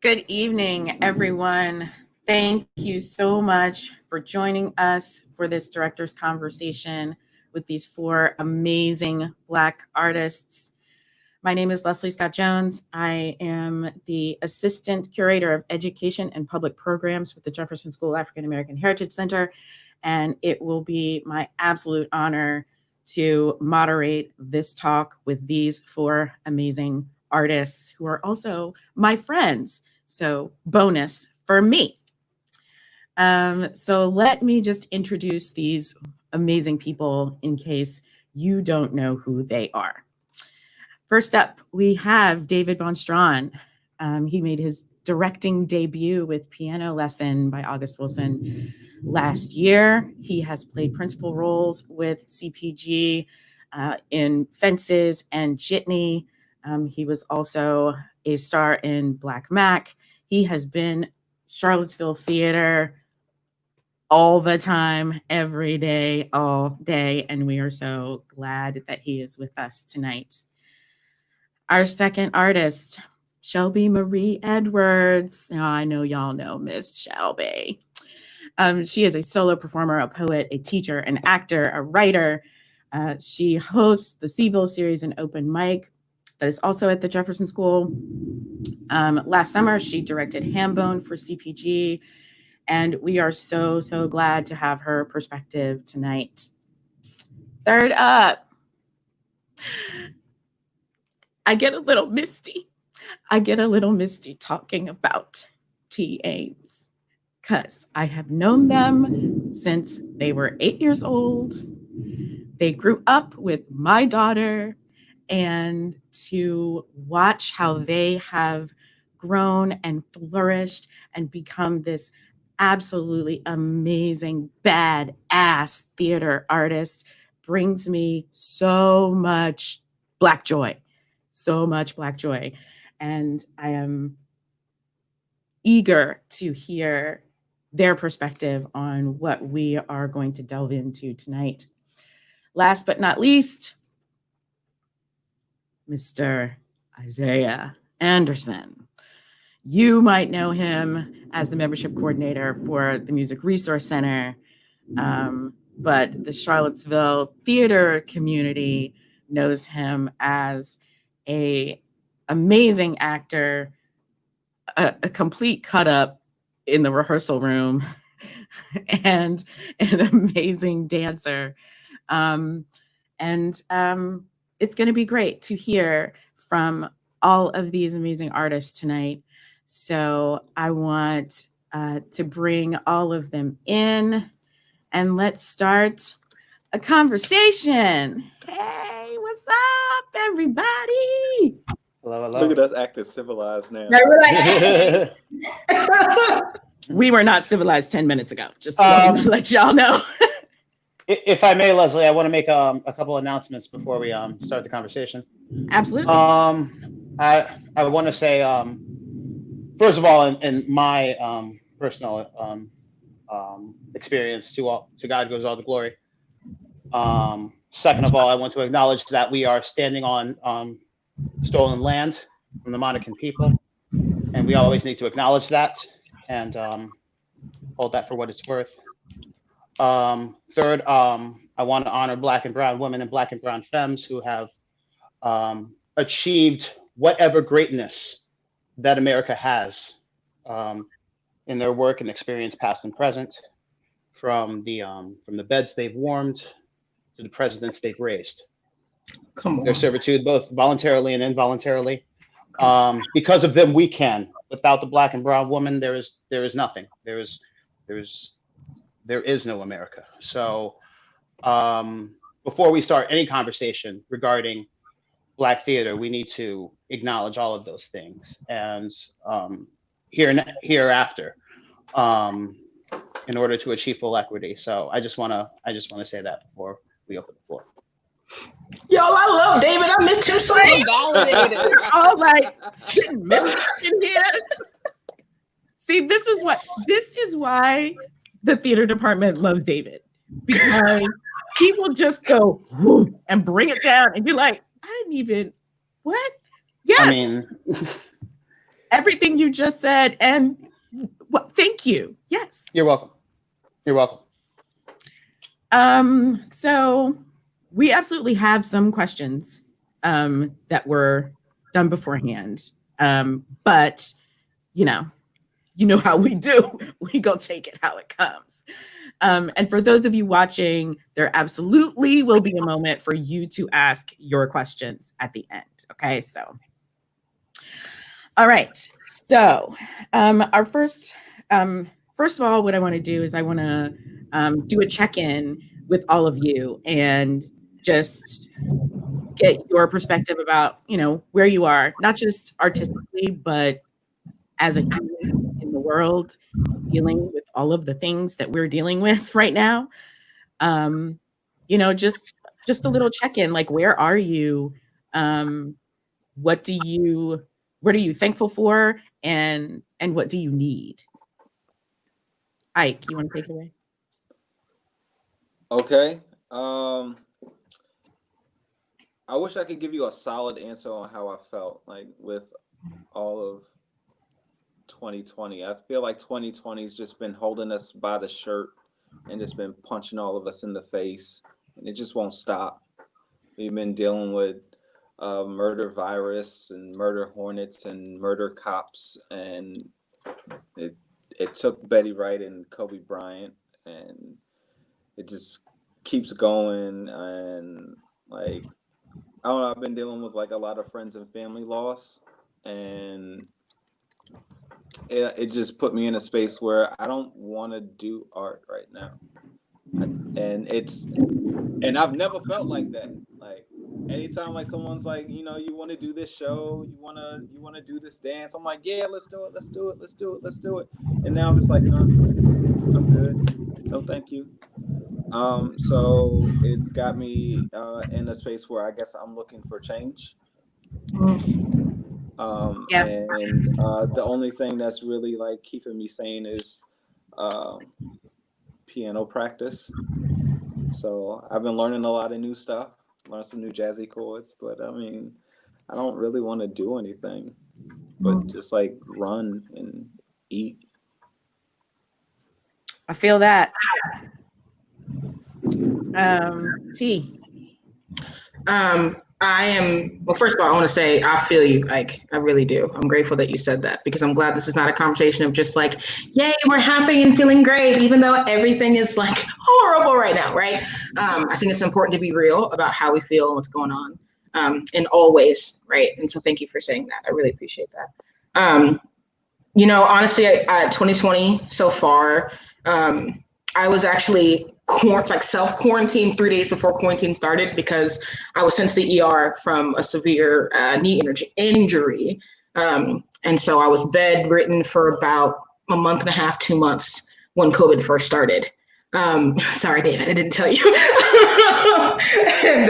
Good evening, everyone. Thank you so much for joining us for this director's conversation with these four amazing Black artists. My name is Leslie Scott Jones. I am the Assistant Curator of Education and Public Programs with the Jefferson School African American Heritage Center, and it will be my absolute honor to moderate this talk with these four amazing artists who are also my friends. So bonus for me. So let me just introduce these amazing people in case you don't know who they are. First up, we have David Von Strawn. He made his directing debut with Piano Lesson by August Wilson last year. He has played principal roles with CPG in Fences and Jitney. He was also a star in Black Mac. He has been Charlottesville theater all the time, every day, all day, and we are so glad that he is with us tonight. Our second artist, Shelby Marie Edwards. Now, I know y'all know Miss Shelby. She is a solo performer, a poet, a teacher, an actor, a writer. She hosts the Seville series and open mic that is also at the Jefferson School. Last summer, she directed Hambone for CPG, and we are so, so glad to have her perspective tonight. Third up, I get a little misty talking about T. Ames because I have known them since they were 8 years old. They grew up with my daughter, and to watch how they have grown and flourished and become this absolutely amazing, badass theater artist brings me so much Black joy. So much Black joy. And I am eager to hear their perspective on what we are going to delve into tonight. Last but not least, Mr. Isaiah Anderson. You might know him as the membership coordinator for the Music Resource Center, but the Charlottesville theater community knows him as an amazing actor, a complete cut up in the rehearsal room, and an amazing dancer. It's going to be great to hear from all of these amazing artists tonight. So I want to bring all of them in, and let's start a conversation. Hey, what's up, everybody? Hello, hello. Look at us acting civilized now. We were not civilized 10 minutes ago, just to let y'all know. If I may, Leslie, I want to make a couple announcements before we start the conversation. Absolutely. I want to say, first of all, in my personal experience, to God goes all the glory. Second of all, I want to acknowledge that we are standing on stolen land from the Monacan people, and we always need to acknowledge that and hold that for what it's worth. Third, I want to honor Black and Brown women and Black and Brown femmes who have achieved whatever greatness that America has in their work and experience, past and present, from the beds they've warmed to the presidents they've raised. Their servitude, both voluntarily and involuntarily. Because of them, we can. Without the Black and Brown woman, there is nothing. There is no America. So before we start any conversation regarding Black theater, we need to acknowledge all of those things, and hereafter, in order to achieve full equity. So I just want to say that before we open the floor. Yo, I love David. I missed him so much. Oh, like, didn't miss him in here. See, this is why the theater department loves David, because he will just go and bring it down and be like, I didn't even, what? Yeah. I mean, everything you just said. And thank you. Yes. You're welcome. You're welcome. So we absolutely have some questions that were done beforehand. But you know how we do. We go take it how it comes. And for those of you watching, there absolutely will be a moment for you to ask your questions at the end. Okay, so. All right, so our first of all, what I want to do is I want to do a check-in with all of you and just get your perspective about, where you are, not just artistically, but as a human in the world, dealing with all of the things that we're dealing with right now. Just a little check-in, like, where are you? What are you thankful for? And what do you need? Ike, you want to take it away? Okay. I wish I could give you a solid answer on how I felt, like, with all of 2020. I feel like 2020 has just been holding us by the shirt and just been punching all of us in the face, and it just won't stop. We've been dealing with murder virus and murder hornets and murder cops, and it took Betty Wright and Kobe Bryant, and it just keeps going. And like, I don't know, I've been dealing with like a lot of friends and family loss, and it just put me in a space where I don't want to do art right now. And I've never felt like that. Like, anytime like someone's like, you want to do this show, you want to do this dance, I'm like, yeah, let's do it. And now I'm just like, no, I'm good. No, thank you. So it's got me in a space where I guess I'm looking for change. Yeah. And the only thing that's really like keeping me sane is piano practice. So I've been learning a lot of new stuff, learn some new jazzy chords, but I mean, I don't really want to do anything but just like run and eat. I feel that. T. Well, first of all, I want to say I feel you, Ike. I really do. I'm grateful that you said that, because I'm glad this is not a conversation of just like, yay, we're happy and feeling great, even though everything is like horrible right now, right? I think it's important to be real about how we feel and what's going on in all ways, right? And so thank you for saying that. I really appreciate that. Honestly, 2020 so far, I was actually self-quarantined 3 days before quarantine started, because I was sent to the ER from a severe knee injury. And so I was bedridden for about a month and a half, 2 months when COVID first started. Sorry, David, I didn't tell you. And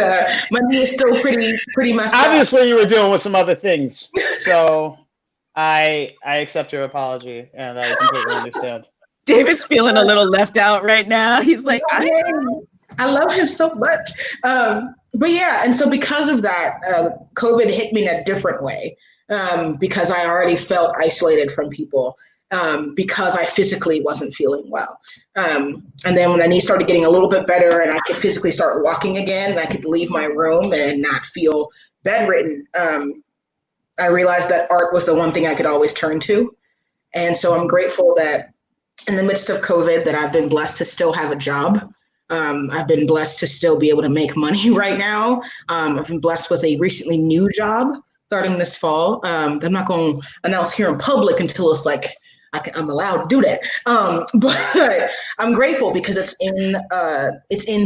my knee is still pretty messed up. Obviously, you were dealing with some other things. So I accept your apology, and I completely understand. David's feeling a little left out right now. He's like, I love him so much. But yeah, and so because of that, COVID hit me in a different way, because I already felt isolated from people, because I physically wasn't feeling well. And then when my knee started getting a little bit better and I could physically start walking again, and I could leave my room and not feel bedridden, I realized that art was the one thing I could always turn to. And so I'm grateful that in the midst of COVID, that I've been blessed to still have a job. I've been blessed to still be able to make money right now. I've been blessed with a recently new job starting this fall. I'm not going to announce here in public until it's like I'm allowed to do that. But I'm grateful because it's in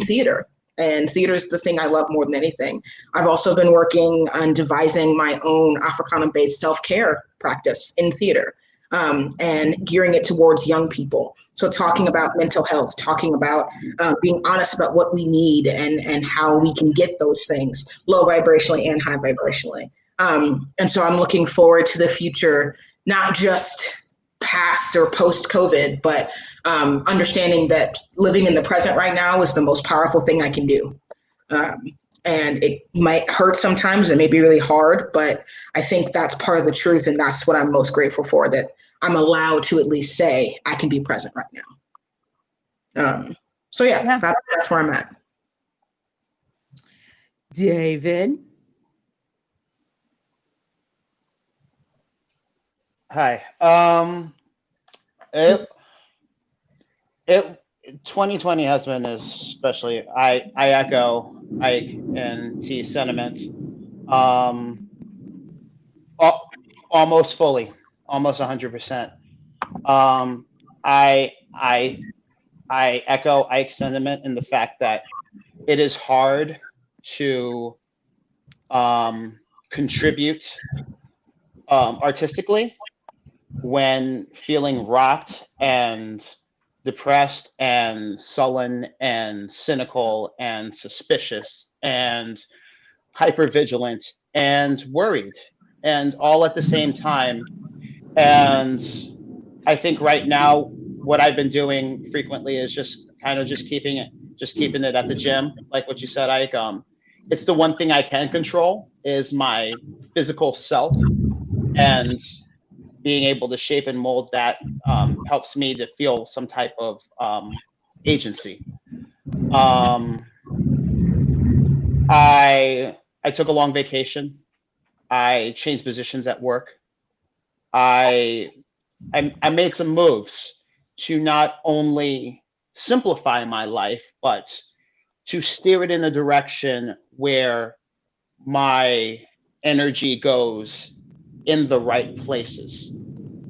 theater, and theater is the thing I love more than anything. I've also been working on devising my own Africana-based self-care practice in theater. And gearing it towards young people. So talking about mental health, talking about being honest about what we need and how we can get those things, low vibrationally and high vibrationally. And so I'm looking forward to the future, not just past or post COVID, but understanding that living in the present right now is the most powerful thing I can do. And it might hurt sometimes. It may be really hard, but I think that's part of the truth. And that's what I'm most grateful for, that I'm allowed to at least say I can be present right now. So yeah. That's where I'm at. David. Hi. It 2020 has been, especially, I echo Ike and T's sentiments. Almost fully, almost 100%. I echo Ike's sentiment in the fact that it is hard to contribute artistically when feeling rocked and depressed and sullen and cynical and suspicious and hypervigilant and worried, and all at the same time. And I think right now what I've been doing frequently is just keeping it at the gym, like what you said, Ike. It's the one thing I can control is my physical self, and being able to shape and mold that helps me to feel some type of agency. I took a long vacation. I changed positions at work. I made some moves to not only simplify my life, but to steer it in a direction where my energy goes in the right places,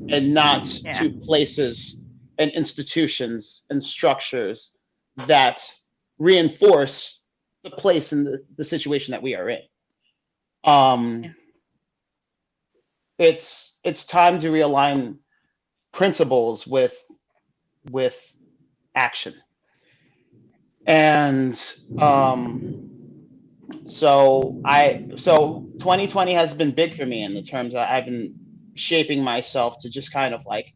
and not to places and institutions and structures that reinforce the place and the situation that we are in. It's time to realign principles with action. And so 2020 has been big for me in the terms that I've been shaping myself to just kind of like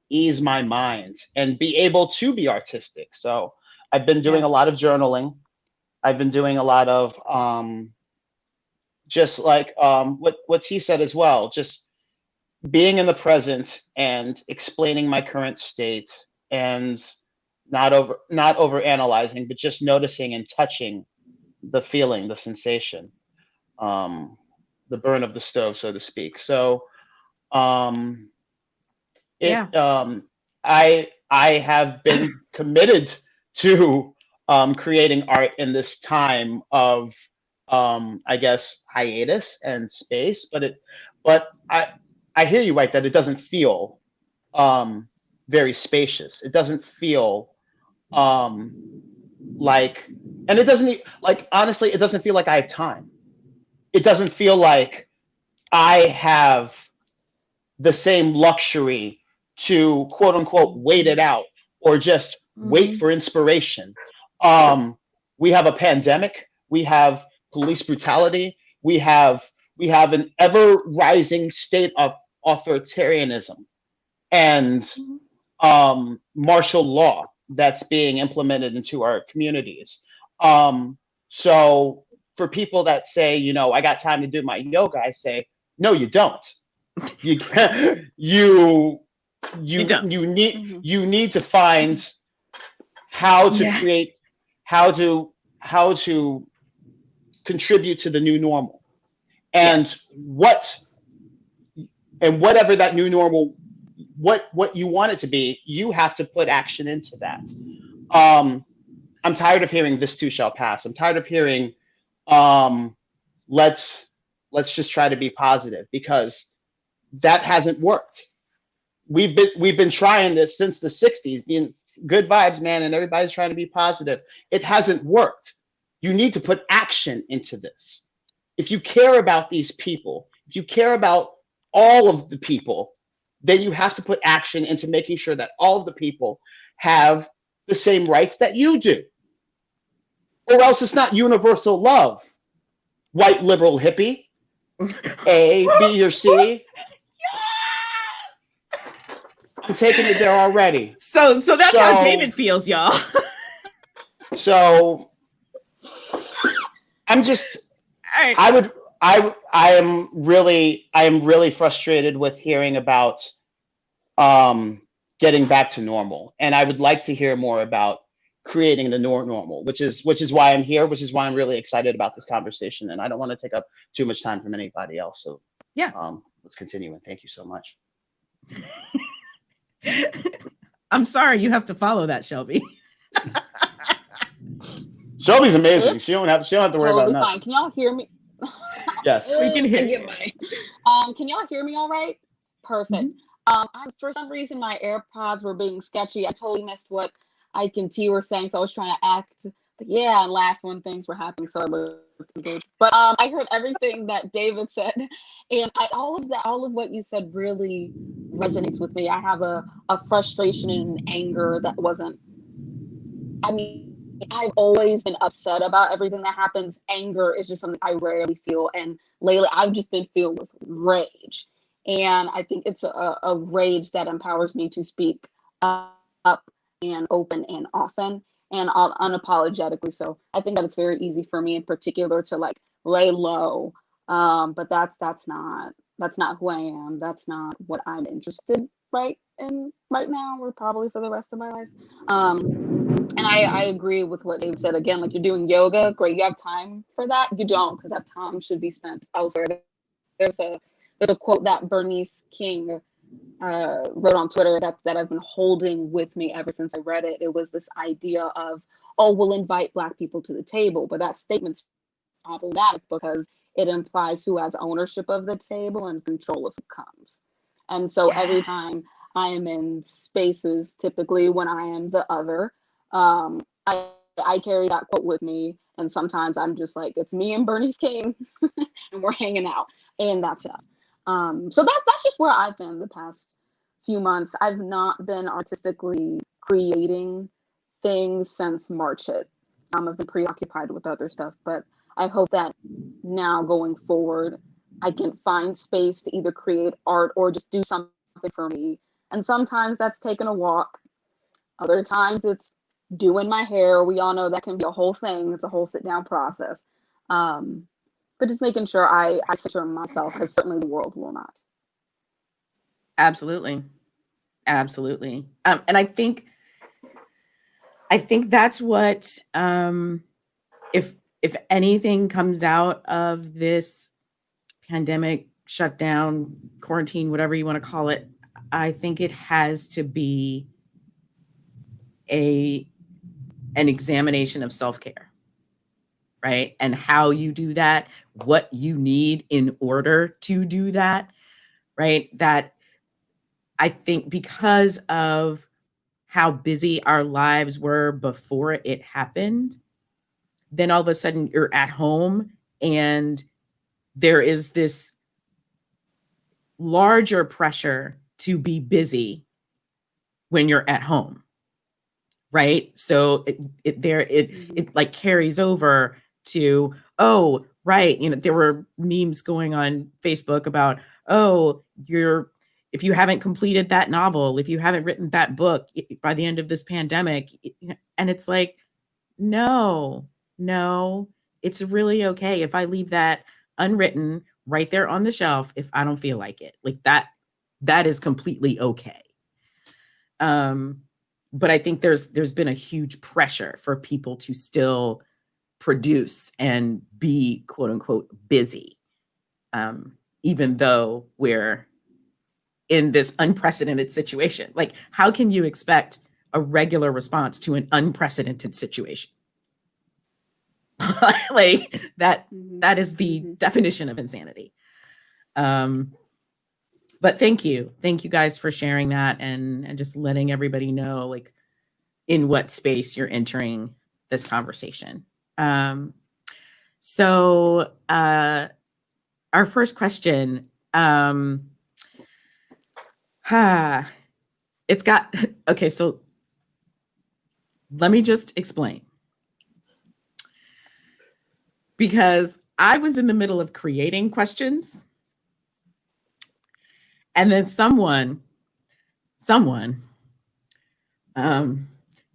ease my mind and be able to be artistic. So I've been doing a lot of journaling. I've been doing a lot of just like what T said as well, just being in the present and explaining my current state, and not over analyzing, but just noticing and touching the feeling, the sensation, the burn of the stove, so to speak. So I have been committed to creating art in this time of I guess hiatus and space, but I hear you, right, that it doesn't feel very spacious. It doesn't feel like, and it doesn't, like, honestly, it doesn't feel like I have time. It doesn't feel like I have the same luxury to quote unquote wait it out, or just wait for inspiration. We have a pandemic, we have police brutality, we have an ever rising state of authoritarianism and martial law that's being implemented into our communities. So for people that say, I got time to do my yoga, I say, no, you don't. You can't. You need to find how to create, how to contribute to the new normal, and whatever that new normal, what you want it to be, you have to put action into that. I'm tired of hearing this too shall pass. I'm tired of hearing let's just try to be positive, because that hasn't worked. We've been trying this since the 60s, being good vibes, man, and everybody's trying to be positive. It hasn't worked. You need to put action into this. If you care about these people, if you care about all of the people, then you have to put action into making sure that all of the people have the same rights that you do. Or else it's not universal love. White liberal hippie, A, B, or C. I'm taking it there already. So that's how David feels, y'all. So I'm just, All right. I am really frustrated with hearing about getting back to normal. And I would like to hear more about creating the normal, which is why I'm here, which is why I'm really excited about this conversation. And I don't want to take up too much time from anybody else. So Yeah. let's continue. And thank you so much. I'm sorry you have to follow that, Shelby. Shelby's amazing. It's She don't have to worry about totally nothing. fine. Can y'all hear me? Yes. We can hear I you. get can y'all hear me all right? Perfect. For some reason, my AirPods were being sketchy. I totally missed what Ike and T were saying, so I was trying to act yeah and laugh when things were happening, so I looked engaged. But I heard everything that David said, and all of what you said really resonates with me. I have a frustration and anger that wasn't. I mean, I've always been upset about everything that happens. Anger is just something I rarely feel, and lately I've just been filled with rage. And I think it's a rage that empowers me to speak up and open and often and unapologetically. So I think that it's very easy for me in particular to like lay low. But that's not who I am. That's not what I'm interested right now, or probably for the rest of my life. And I agree with what Dave said. Again, like, you're doing yoga, great. You have time for that. You don't, because that time should be spent elsewhere. There's a quote that Bernice King wrote on Twitter that I've been holding with me ever since I read it. It was this idea of, oh, we'll invite Black people to the table. But that statement's problematic because it implies who has ownership of the table and control of who comes. And so every time I am in spaces, typically when I am the other, I carry that quote with me. And sometimes I'm just like, it's me and Bernice King and we're hanging out, and that's enough. So that's just where I've been the past few months. I've not been artistically creating things since March hit. I've been preoccupied with other stuff, but I hope that now going forward, I can find space to either create art or just do something for me. And sometimes that's taking a walk. Other times it's doing my hair. We all know that can be a whole thing. It's a whole sit down process. But just making sure I center myself, because certainly the world will not. Absolutely. And I think that's what, if anything comes out of this pandemic, shutdown, quarantine, whatever you want to call it, I think it has to be an examination of self-care, right? And how you do that, what you need in order to do that, right? That I think because of how busy our lives were before it happened, then all of a sudden you're at home and there is this larger pressure to be busy when you're at home, right? So it like carries over to, oh, right. You know, there were memes going on Facebook about, oh, if you haven't completed that novel, if you haven't written that book by the end of this pandemic, and it's like, no, it's really okay if I leave that unwritten right there on the shelf if I don't feel like it. Like that is completely okay. But I think there's been a huge pressure for people to still produce and be quote unquote busy, even though we're in this unprecedented situation. Like, how can you expect a regular response to an unprecedented situation? Like that is the definition of insanity. But thank you guys for sharing that and just letting everybody know, like, in what space you're entering this conversation. So our first question, it's got, okay, so let me just explain. Because I was in the middle of creating questions, and then someone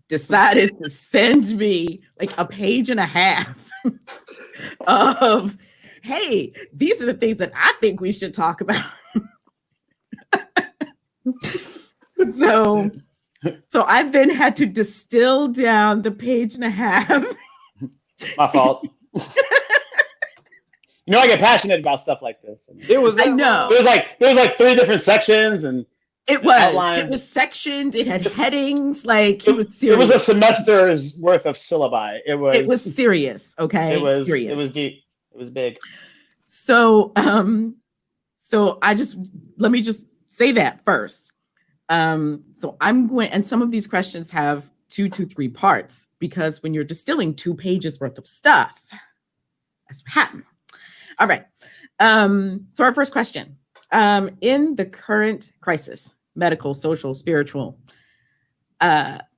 decided to send me like a page and a half of, hey, these are the things that I think we should talk about. So I've then had to distill down the page and a half. My fault. You know, I get passionate about stuff like this. It was. I know. There was like 3 different sections, and It was. outline. It was sectioned. It had headings. Like he was serious. It was a semester's worth of syllabi. It was serious. Okay. It was serious. It was deep. It was big. So let me just say that first. So I'm going, and some of these questions have 2 to 3 parts, because when you're distilling 2 pages worth of stuff, that's what happened. All right. So our first question, in the current crisis, medical, social, spiritual,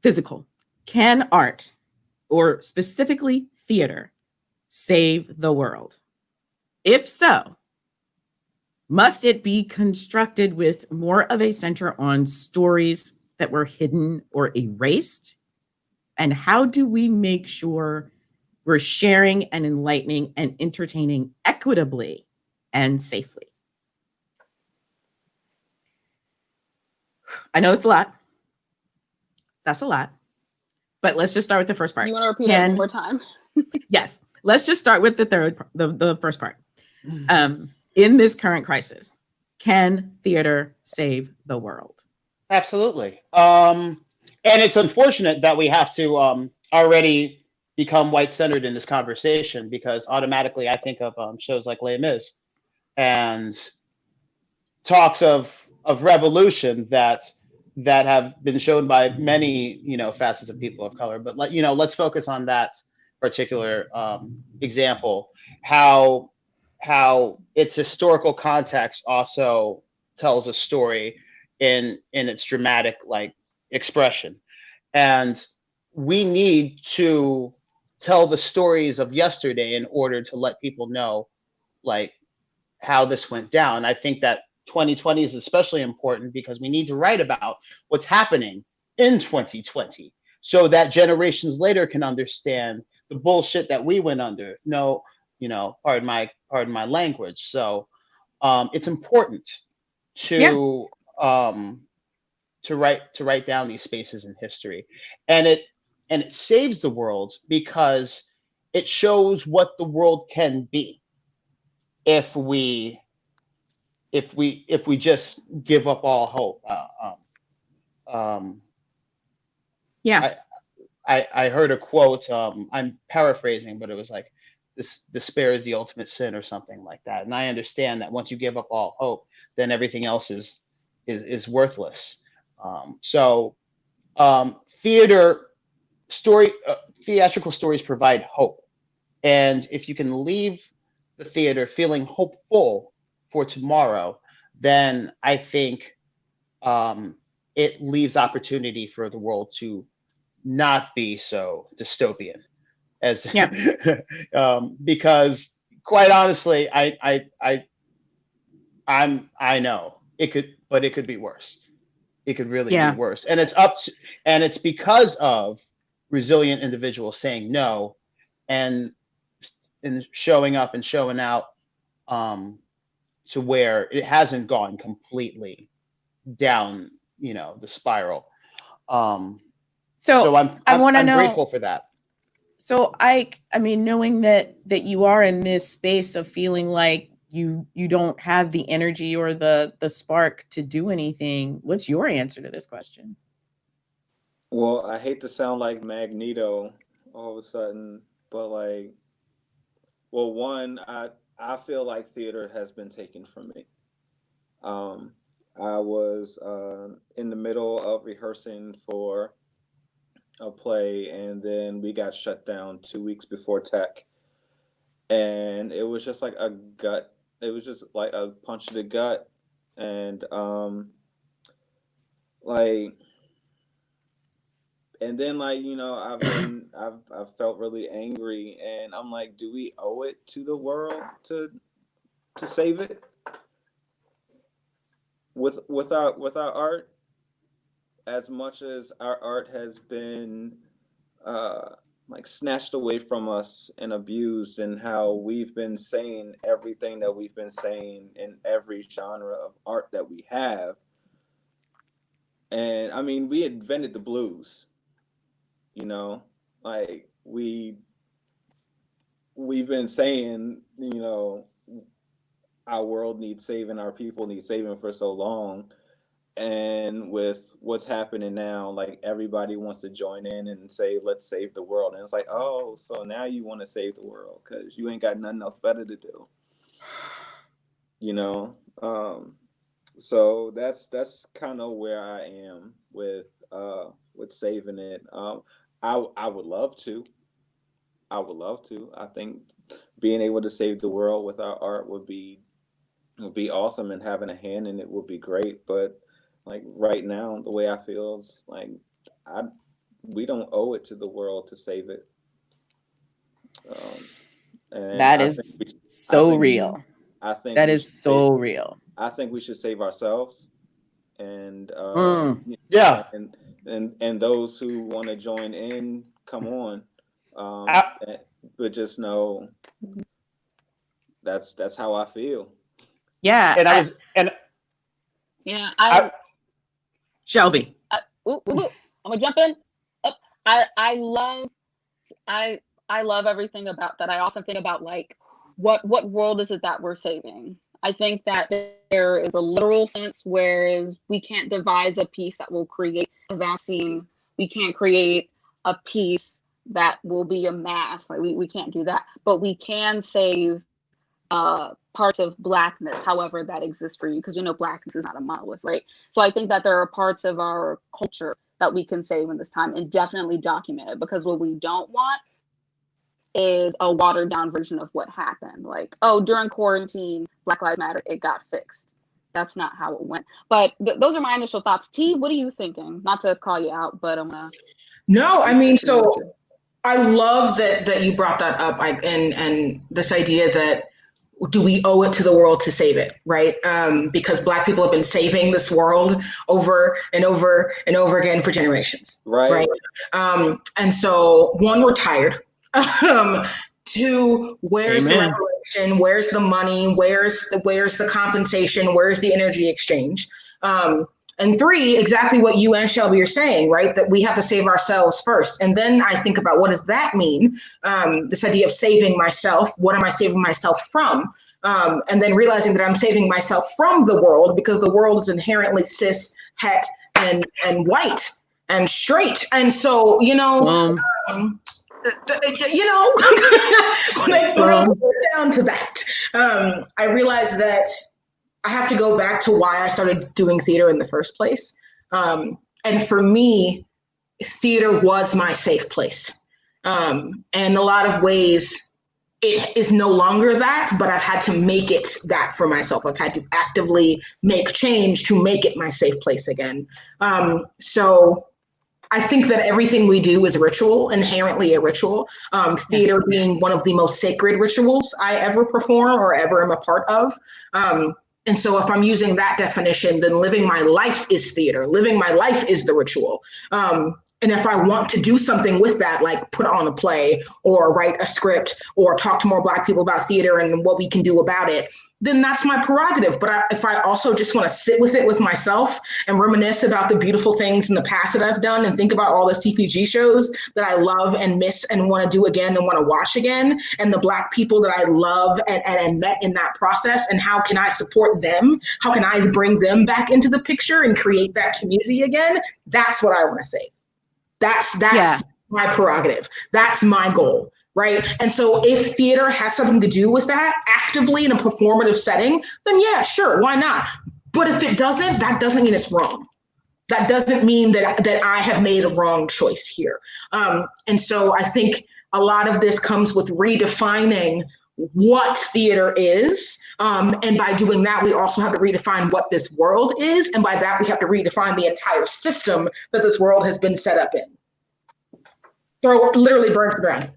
physical, can art, or specifically theater, save the world? If so, must it be constructed with more of a center on stories that were hidden or erased? And how do we make sure we're sharing and enlightening and entertaining equitably and safely? I know it's a lot. That's a lot. But let's just start with the first part. You want to repeat it one more time? Yes. Let's just start with the first part. In this current crisis, can theater save the world? Absolutely. And it's unfortunate that we have to already become white-centered in this conversation, because automatically I think of shows like Les Mis and talks of revolution that have been shown by many, facets of people of color. But let's focus on that particular example. How its historical context also tells a story in its dramatic expression, and we need to tell the stories of yesterday in order to let people know how this went down. I think that 2020 is especially important because we need to write about what's happening in 2020 so that generations later can understand the bullshit that we went under. No, pardon my language. So it's important to write down these spaces in history, and it saves the world because it shows what the world can be if we just give up all hope. Yeah. I heard a quote. I'm paraphrasing, but it was like, "This despair is the ultimate sin," or something like that. And I understand that once you give up all hope, then everything else is worthless. Theatrical stories provide hope, and if you can leave the theater feeling hopeful for tomorrow, then I think it leaves opportunity for the world to not be so dystopian as because quite honestly, I know it could be worse. It could really be worse, and it's because of resilient individuals saying no and showing up and showing out, to where it hasn't gone completely down the spiral. So I'm grateful for that. So I mean, knowing that you are in this space of feeling like you don't have the energy or the spark to do anything, what's your answer to this question? Well, I hate to sound like Magneto all of a sudden, but one, I feel like theater has been taken from me. I was in the middle of rehearsing for a play, and then we got shut down 2 weeks before tech, and it was just like a gut. It was just like a punch to the gut, and and then I've felt really angry, and I'm like, do we owe it to the world to save it with our art? As much as our art has been like snatched away from us and abused, and how we've been saying everything that we've been saying in every genre of art that we have. And I mean, we invented the blues, you know, like we've been saying, you know, our world needs saving, our people need saving for so long. And with what's happening now, like everybody wants to join in and say, let's save the world. And it's like, oh, so now you want to save the world because you ain't got nothing else better to do, you know? So that's kind of where I am with saving it. I would love to. I think being able to save the world with our art would be awesome, and having a hand in it would be great. But like right now, the way I feel is like we don't owe it to the world to save it. And That is so real. I think that is so real. I think we should save ourselves, and Yeah. and those who want to join in, come on. But just know that's how I feel. Yeah. Yeah, Shelby. I'm gonna jump in. I love everything about that. I often think about like what world is it that we're saving? I think that there is a literal sense, whereas we can't devise a piece that will create a vaccine. We can't create a piece that will be a mass. Like we can't do that, but we can save parts of Blackness, however that exists for you, because we know Blackness is not a monolith, right? So I think that there are parts of our culture that we can save in this time and definitely document it, because what we don't want is a watered down version of what happened. Like, oh, during quarantine, Black Lives Matter, it got fixed. That's not how it went. But those are my initial thoughts. T, what are you thinking? Not to call you out, but I'm gonna. No, I mean, so I love that you brought that up, and this idea that do we owe it to the world to save it, right? Because Black people have been saving this world over and over and over again for generations, right? And so, one, we're tired. Two, where's the reparation? Where's the money? Where's the compensation? Where's the energy exchange? And three, exactly what you and Shelby are saying, right? That we have to save ourselves first. And then I think about, what does that mean? This idea of saving myself. What am I saving myself from? And then realizing that I'm saving myself from the world, because the world is inherently cis, het, and white and straight. And so, when I throw it down to that, I realized that I have to go back to why I started doing theater in the first place. And for me, theater was my safe place. And in a lot of ways, it is no longer that, but I've had to make it that for myself. I've had to actively make change to make it my safe place again. So I think that everything we do is ritual, inherently a ritual. Theater being one of the most sacred rituals I ever perform or ever am a part of. And so if I'm using that definition, then living my life is theater. Living my life is the ritual. And if I want to do something with that, like put on a play or write a script or talk to more Black people about theater and what we can do about it, then that's my prerogative. But if I also just want to sit with it with myself and reminisce about the beautiful things in the past that I've done and think about all the CPG shows that I love and miss and want to do again and want to watch again, and the Black people that I love and met in that process, and how can I support them? How can I bring them back into the picture and create that community again? That's what I want to say. That's my prerogative. That's my goal. Right. And so if theater has something to do with that actively in a performative setting, then yeah, sure, why not? But if it doesn't, that doesn't mean it's wrong. That doesn't mean that I have made a wrong choice here. And so I think a lot of this comes with redefining what theater is. And by doing that, we also have to redefine what this world is. And by that, we have to redefine the entire system that this world has been set up in. So literally burn to the ground.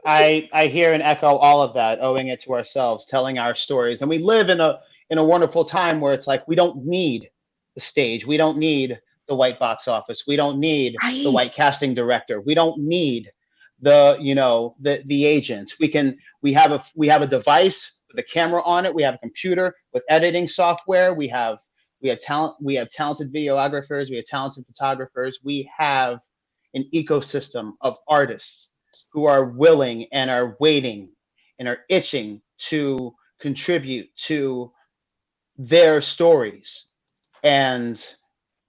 I hear and echo all of that, owing it to ourselves, telling our stories. And we live in a wonderful time where it's like, we don't need the stage. We don't need the white box office. We don't need the Right. white casting director. We don't need the, you know, the agent. We have a device with a camera on it. We have a computer with editing software. We have talented videographers. We have talented photographers. We have an ecosystem of artists who are willing and are waiting and are itching to contribute to their stories and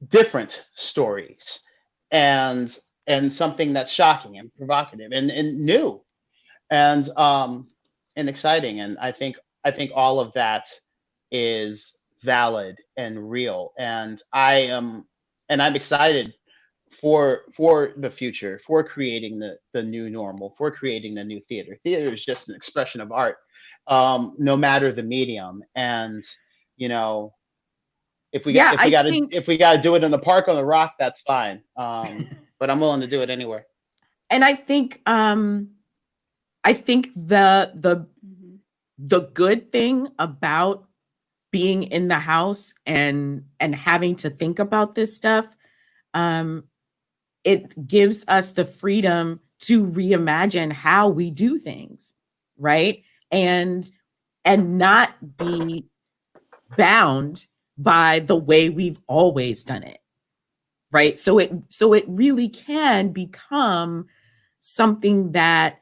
different stories and something that's shocking and provocative and new and exciting. And I think all of that is valid and real. And I'm excited for the future, for creating the new normal, for creating the new theater. Theater is just an expression of art, no matter the medium. And you know, if we Yeah, if we got to do it in the park on the rock, that's fine. But I'm willing to do it anywhere. and I think the good thing about being in the house and having to think about this stuff, it gives us the freedom to reimagine how we do things, right? And not be bound by the way we've always done it, right? So it really can become something that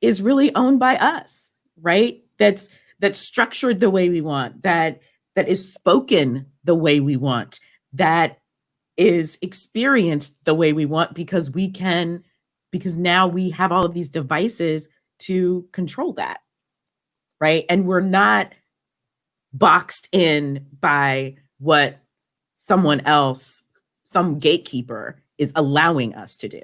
is really owned by us, right? That's structured the way we want, that is spoken the way we want, that is experienced the way we want, because now we have all of these devices to control that, right? And we're not boxed in by what someone else, some gatekeeper, is allowing us to do,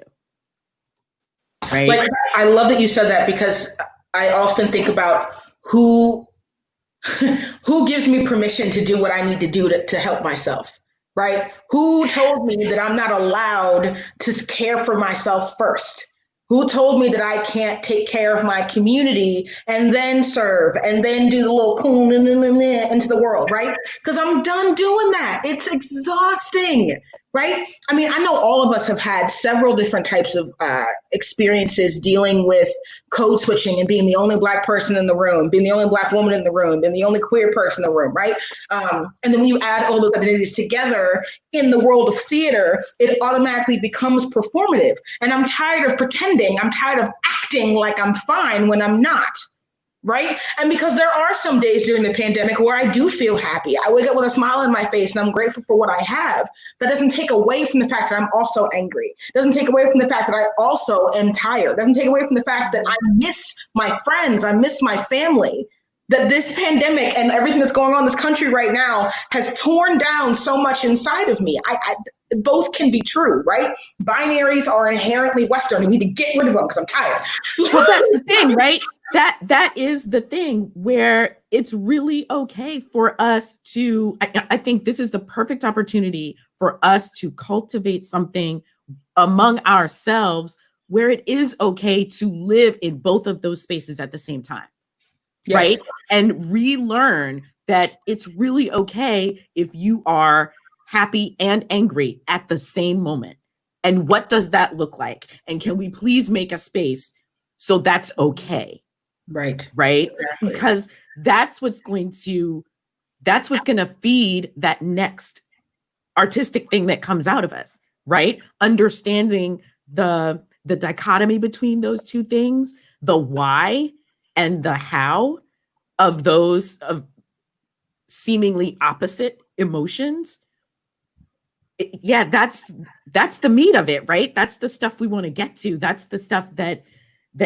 right? Like, I love that you said that, because I often think about who gives me permission to do what I need to do to help myself, right? Who told me that I'm not allowed to care for myself first? Who told me that I can't take care of my community and then serve and then do the little coon into the world, right? Because I'm done doing that. It's exhausting, right? I mean, I know all of us have had several different types of experiences dealing with code switching and being the only Black person in the room, being the only Black woman in the room, being the only queer person in the room, right? And then when you add all those identities together in the world of theater, it automatically becomes performative. And I'm tired of pretending, I'm tired of acting like I'm fine when I'm not. Right? And because there are some days during the pandemic where I do feel happy. I wake up with a smile on my face and I'm grateful for what I have. That doesn't take away from the fact that I'm also angry. It doesn't take away from the fact that I also am tired. It doesn't take away from the fact that I miss my friends. I miss my family. That this pandemic and everything that's going on in this country right now has torn down so much inside of me. Both can be true, right? Binaries are inherently Western. We need to get rid of them because I'm tired. Well, that's the thing, right? That is the thing where it's really okay for us to, I think this is the perfect opportunity for us to cultivate something among ourselves where it is okay to live in both of those spaces at the same time. Yes. Right? And relearn that it's really okay if you are happy and angry at the same moment. And what does that look like? And can we please make a space so that's okay? Right. Right. Exactly. Because that's what's going to feed that next artistic thing that comes out of us. Right. Understanding the dichotomy between those two things, the why and the how of those of seemingly opposite emotions. Yeah, that's the meat of it, right? That's the stuff we want to get to. That's the stuff that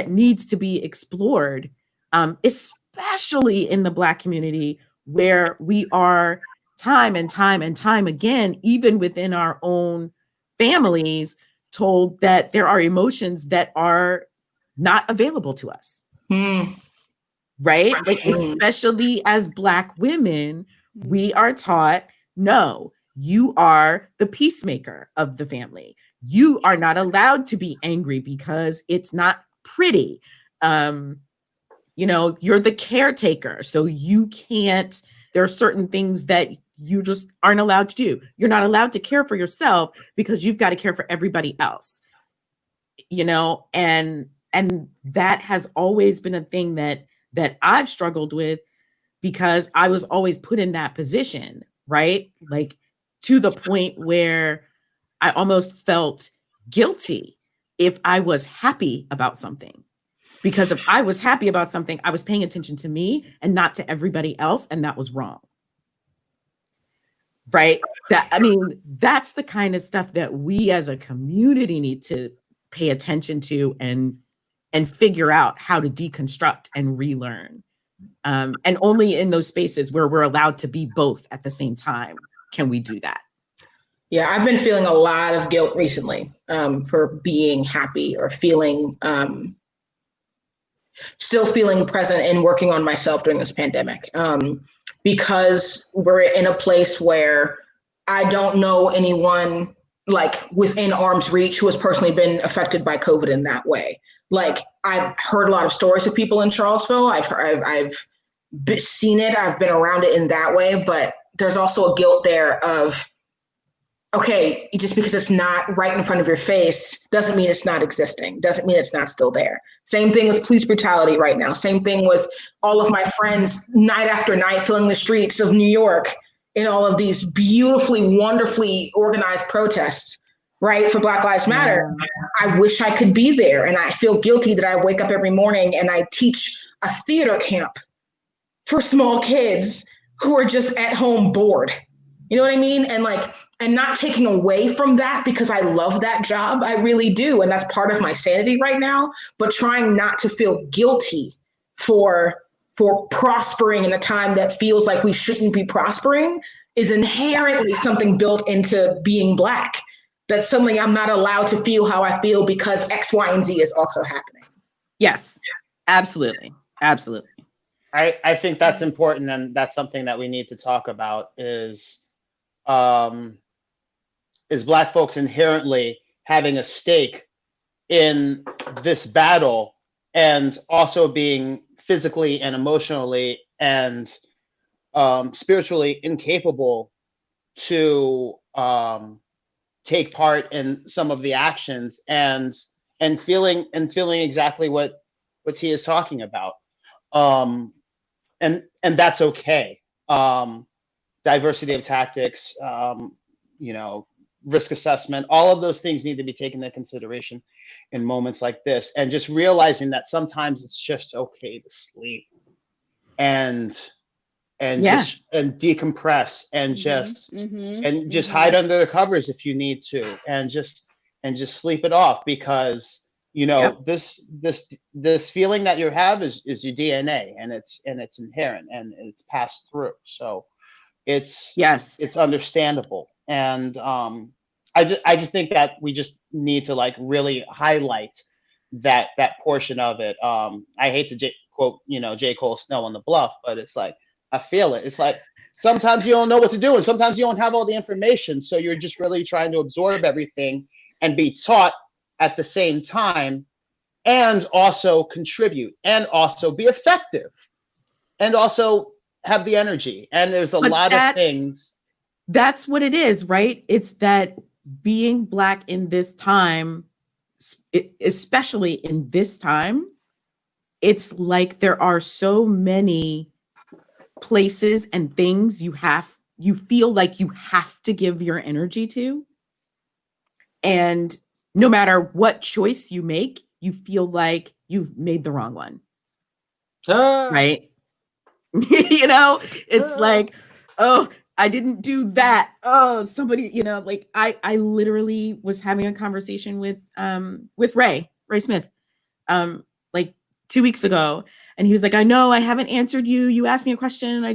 needs to be explored, especially in the Black community, where we are time and time again, even within our own families, told that there are emotions that are not available to us. Right? Like, especially as Black women, we are taught, no, you are the peacemaker of the family. You are not allowed to be angry because it's not pretty. You're the caretaker, so you can't, there are certain things that you just aren't allowed to do. You're not allowed to care for yourself because you've got to care for everybody else, you know, and that has always been a thing that I've struggled with because I was always put in that position, right? Like to the point where I almost felt guilty if I was happy about something. Because if I was happy about something, I was paying attention to me and not to everybody else, and that was wrong. Right? That's the kind of stuff that we as a community need to pay attention to and figure out how to deconstruct and relearn. And only in those spaces where we're allowed to be both at the same time can we do that. Yeah, I've been feeling a lot of guilt recently for being happy or feeling, still feeling present and working on myself during this pandemic. Because we're in a place where I don't know anyone like within arm's reach who has personally been affected by COVID in that way. Like I've heard a lot of stories of people in Charlottesville. I've seen it. I've been around it in that way, but there's also a guilt there of, okay, just because it's not right in front of your face doesn't mean it's not existing, doesn't mean it's not still there. Same thing with police brutality right now. Same thing with all of my friends night after night filling the streets of New York in all of these beautifully, wonderfully organized protests, right, for Black Lives Matter. I wish I could be there. And I feel guilty that I wake up every morning and I teach a theater camp for small kids who are just at home bored. You know what I mean? And not taking away from that because I love that job. I really do. And that's part of my sanity right now, but trying not to feel guilty for prospering in a time that feels like we shouldn't be prospering is inherently something built into being Black. That's something I'm not allowed to feel how I feel because X, Y, and Z is also happening. Yes, absolutely. Absolutely. I think that's important, and that's something that we need to talk about is Black folks inherently having a stake in this battle and also being physically and emotionally and spiritually incapable to take part in some of the actions and feeling exactly what T is talking about. And that's okay. Diversity of tactics, risk assessment, all of those things need to be taken into consideration in moments like this, and just realizing that sometimes it's just okay to sleep and just decompress and just hide under the covers if you need to, and just sleep it off, because this feeling that you have is your DNA, and it's inherent and it's passed through, so it's understandable. And I just think that we just need to like really highlight that portion of it. I hate to quote J. Cole Snow on the Bluff, but it's like I feel it. It's like sometimes you don't know what to do, and sometimes you don't have all the information, so you're just really trying to absorb everything and be taught at the same time, and also contribute, and also be effective, and also have the energy. And there's a lot of things. That's what it is, right? It's that being Black in this time, especially in this time, it's like there are so many places and things you feel like you have to give your energy to. And no matter what choice you make, you feel like you've made the wrong one. Right? It's like, oh, I didn't do that. Oh, somebody, like I literally was having a conversation with Ray Smith, like 2 weeks ago. And he was like, I know I haven't answered you. You asked me a question. I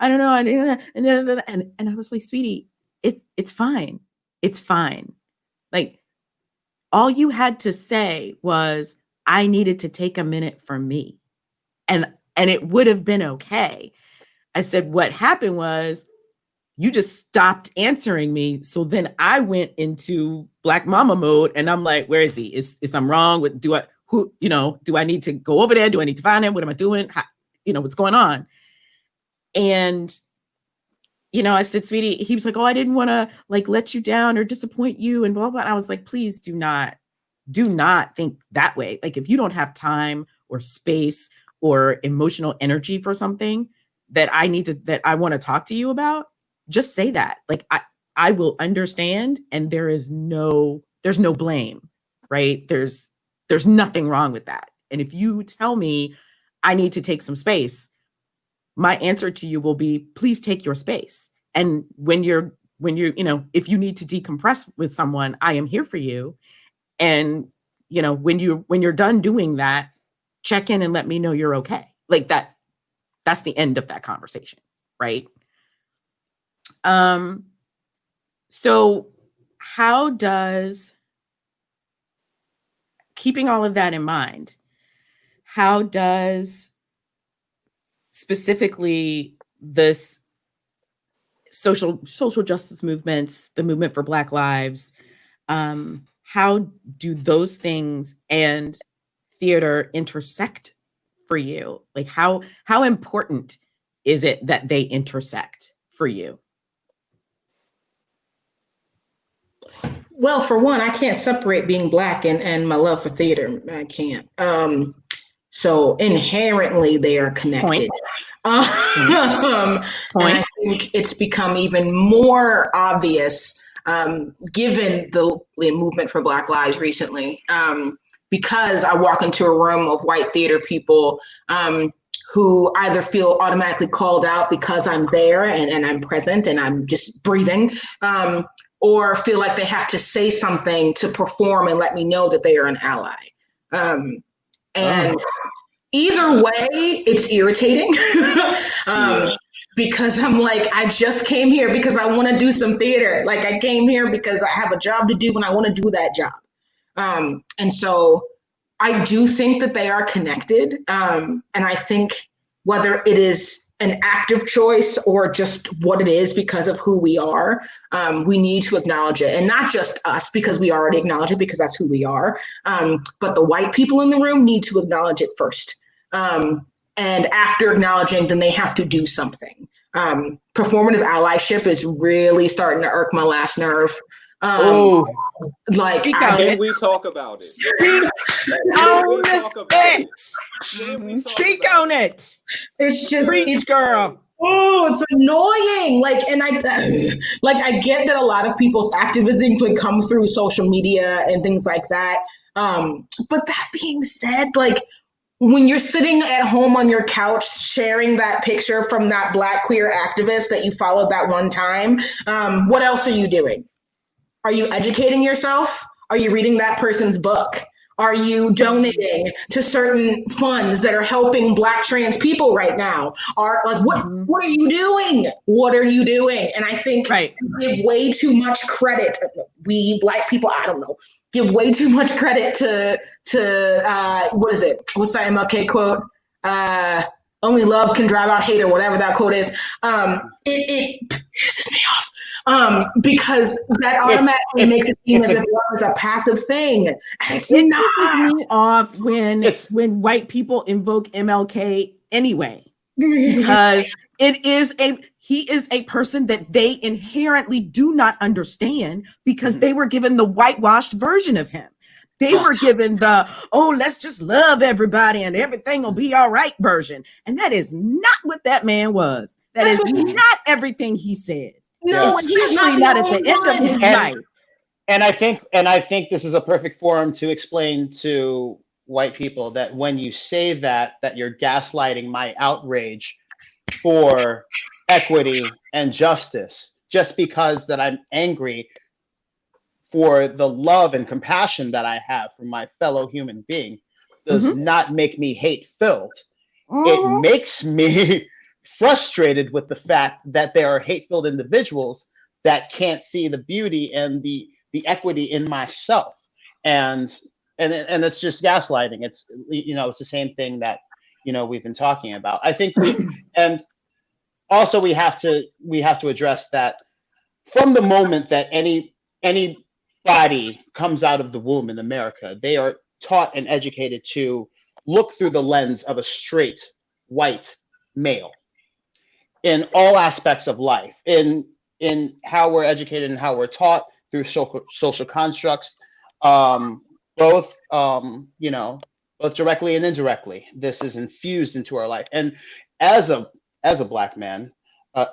don't know. And I was like, sweetie, it's fine. It's fine. Like, all you had to say was, I needed to take a minute for me. And it would have been okay. I said, what happened was you just stopped answering me. So then I went into Black mama mode, and I'm like, where is he? Is something wrong with, do I need to go over there? Do I need to find him? What am I doing? What's going on? And I said, sweetie, he was like, oh, I didn't want to like let you down or disappoint you and blah, blah. And I was like, please do not think that way. Like, if you don't have time or space or emotional energy for something that I want to talk to you about, just say that. Like, I will understand. And there's no blame, right? There's nothing wrong with that. And if you tell me I need to take some space, my answer to you will be, please take your space. And when you're, if you need to decompress with someone, I am here for you. And, when you're done doing that, check in and let me know you're okay. Like that's the end of that conversation. Right. So how does, keeping all of that in mind, how does specifically this social justice movements, the movement for Black lives, how do those things and theater intersect for you? Like how important is it that they intersect for you? Well, for one, I can't separate being Black and my love for theater. I can't. So inherently they are connected. And I think it's become even more obvious given the movement for Black lives recently, because I walk into a room of white theater people who either feel automatically called out because I'm there and I'm present and I'm just breathing, or feel like they have to say something to perform and let me know that they are an ally. Either way, it's irritating because I'm like, I just came here because I want to do some theater. Like, I came here because I have a job to do and I want to do that job. And so I do think that they are connected. And I think whether it is an active choice or just what it is because of who we are, we need to acknowledge it. And not just us, because we already acknowledge it because that's who we are, but the white people in the room need to acknowledge it first. And after acknowledging, then they have to do something. Performative allyship is really starting to irk my last nerve. Like, can we talk about it? Speak on it. It's just, preach, girl. Oh, it's annoying. Like, and I get that a lot of people's activism could come through social media and things like that. But that being said, like, when you're sitting at home on your couch sharing that picture from that Black queer activist that you followed that one time, what else are you doing? Are you educating yourself? Are you reading that person's book? Are you donating to certain funds that are helping Black trans people right now? What are you doing? What are you doing? And I think we give way too much credit. We Black people, I don't know, give way too much credit to what is it? What's that MLK quote? Only love can drive out hate, or whatever that quote is. It pisses me off. Because that automatically makes it seem as if love is a passive thing. And it's not. Pisses me off when white people invoke MLK anyway, because he is a person that they inherently do not understand, because they were given the whitewashed version of him. They were given the, let's just love everybody and everything will be all right version. And that is not what that man was. That is not everything he said. No, usually not at the end of his life. And I think this is a perfect forum to explain to white people that when you say that you're gaslighting my outrage for equity and justice, just because that I'm angry for the love and compassion that I have for my fellow human being, does not make me hate-filled. It makes me frustrated with the fact that there are hate-filled individuals that can't see the beauty and the equity in myself, and it's just gaslighting. It's it's the same thing that we've been talking about. I think and also we have to address that from the moment that anybody comes out of the womb in America, they are taught and educated to look through the lens of a straight white male. in all aspects of life, in how we're educated and how we're taught through social constructs, both both directly and indirectly. This is infused into our life. And as a Black man,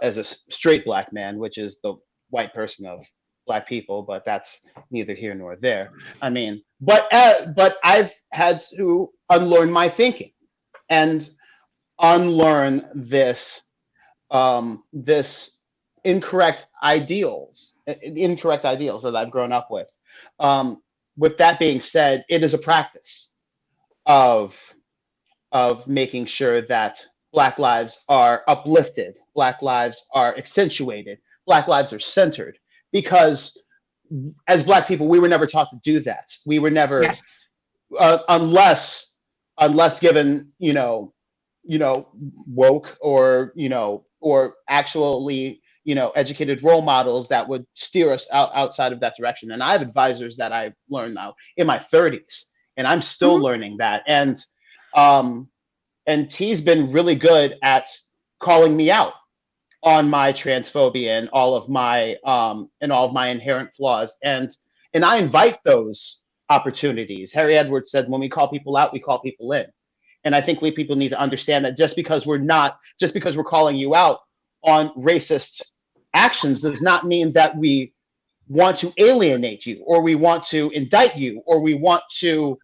as a straight Black man, which is the white person of Black people, but that's neither here nor there. I mean, but I've had to unlearn my thinking and unlearn this incorrect ideals that I've grown up with. With that being said, it is a practice of making sure that Black lives are uplifted, Black lives are accentuated, Black lives are centered, because as Black people, we were never taught to do that. We were never, Yes. Unless given, woke or actually, educated role models that would steer us outside of that direction. And I have advisors that I've learned now in my 30s, and I'm still learning that. And T's been really good at calling me out on my transphobia and all of my inherent flaws. And I invite those opportunities. Harry Edwards said, when we call people out, we call people in. And I think people need to understand that just because we're calling you out on racist actions does not mean that we want to alienate you, or we want to indict you, or we want to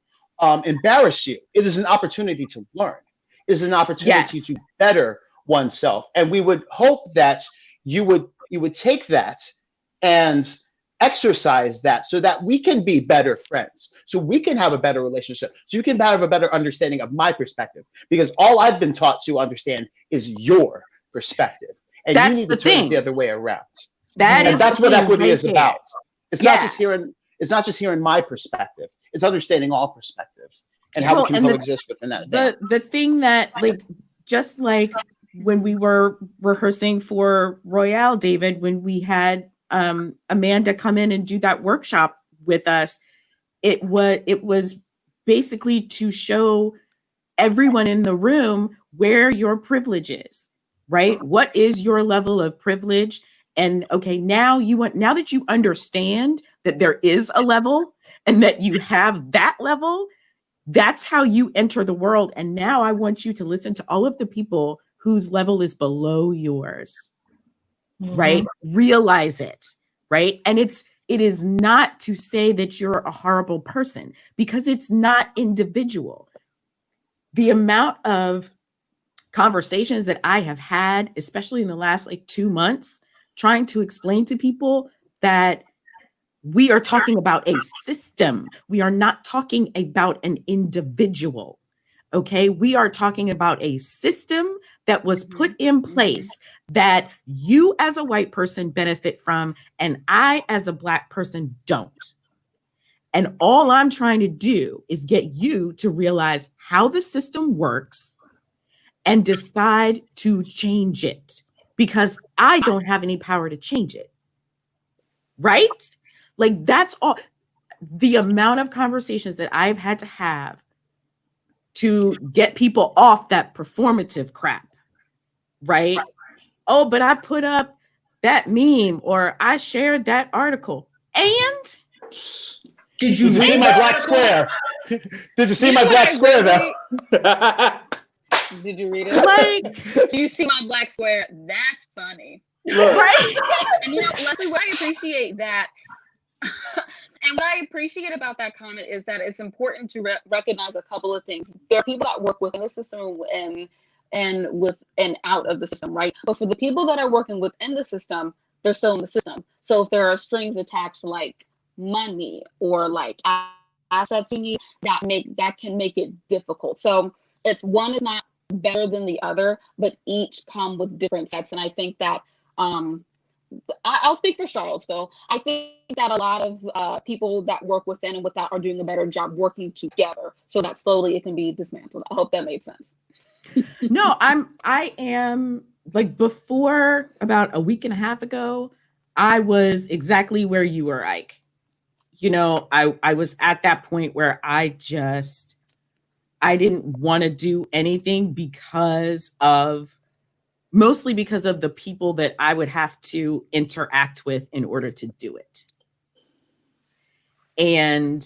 embarrass you. It is an opportunity to learn. It is an opportunity to better oneself. And we would hope that you would take that and exercise that so that we can be better friends, so we can have a better relationship, so you can have a better understanding of my perspective, because all I've been taught to understand is your perspective, and you need to turn it the other way around. That's what equity is about. It's not just hearing my perspective, it's understanding all perspectives and how we can coexist within that. The thing that, like, just like when we were rehearsing for Royale, David, when we had Amanda come in and do that workshop with us, it was basically to show everyone in the room where your privilege is, right? What is your level of privilege? And okay, now that you understand that there is a level and that you have that level, that's how you enter the world. And now I want you to listen to all of the people whose level is below yours. Right? Realize it, right? And it is not to say that you're a horrible person, because it's not individual. The amount of conversations that I have had, especially in the last 2 months, trying to explain to people that we are talking about a system. We are not talking about an individual. Okay, we are talking about a system that was put in place that you as a white person benefit from, and I as a Black person don't. And all I'm trying to do is get you to realize how the system works and decide to change it, because I don't have any power to change it. Right? Like, that's all. The amount of conversations that I've had to have to get people off that performative crap, right? Oh, but I put up that meme, or I shared that article. And did you see my black square? Did you see my black square though? Did you read it? Like, do you see my black square? That's funny. Right? And Leslie, what I appreciate that and what I appreciate about that comment is that it's important to recognize a couple of things. There are people that work within the system and out of the system, right? But for the people that are working within the system, they're still in the system. So if there are strings attached like money or like assets you need, that can make it difficult. So it's one is not better than the other, but each come with different sets. And I think that I'll speak for Charlottesville. I think that a lot of people that work within and without are doing a better job working together, so that slowly it can be dismantled. I hope that made sense. No, I am, like, before about a week and a half ago, I was exactly where you were, Ike. I was at that point where I didn't want to do anything because of mostly because of the people that I would have to interact with in order to do it. And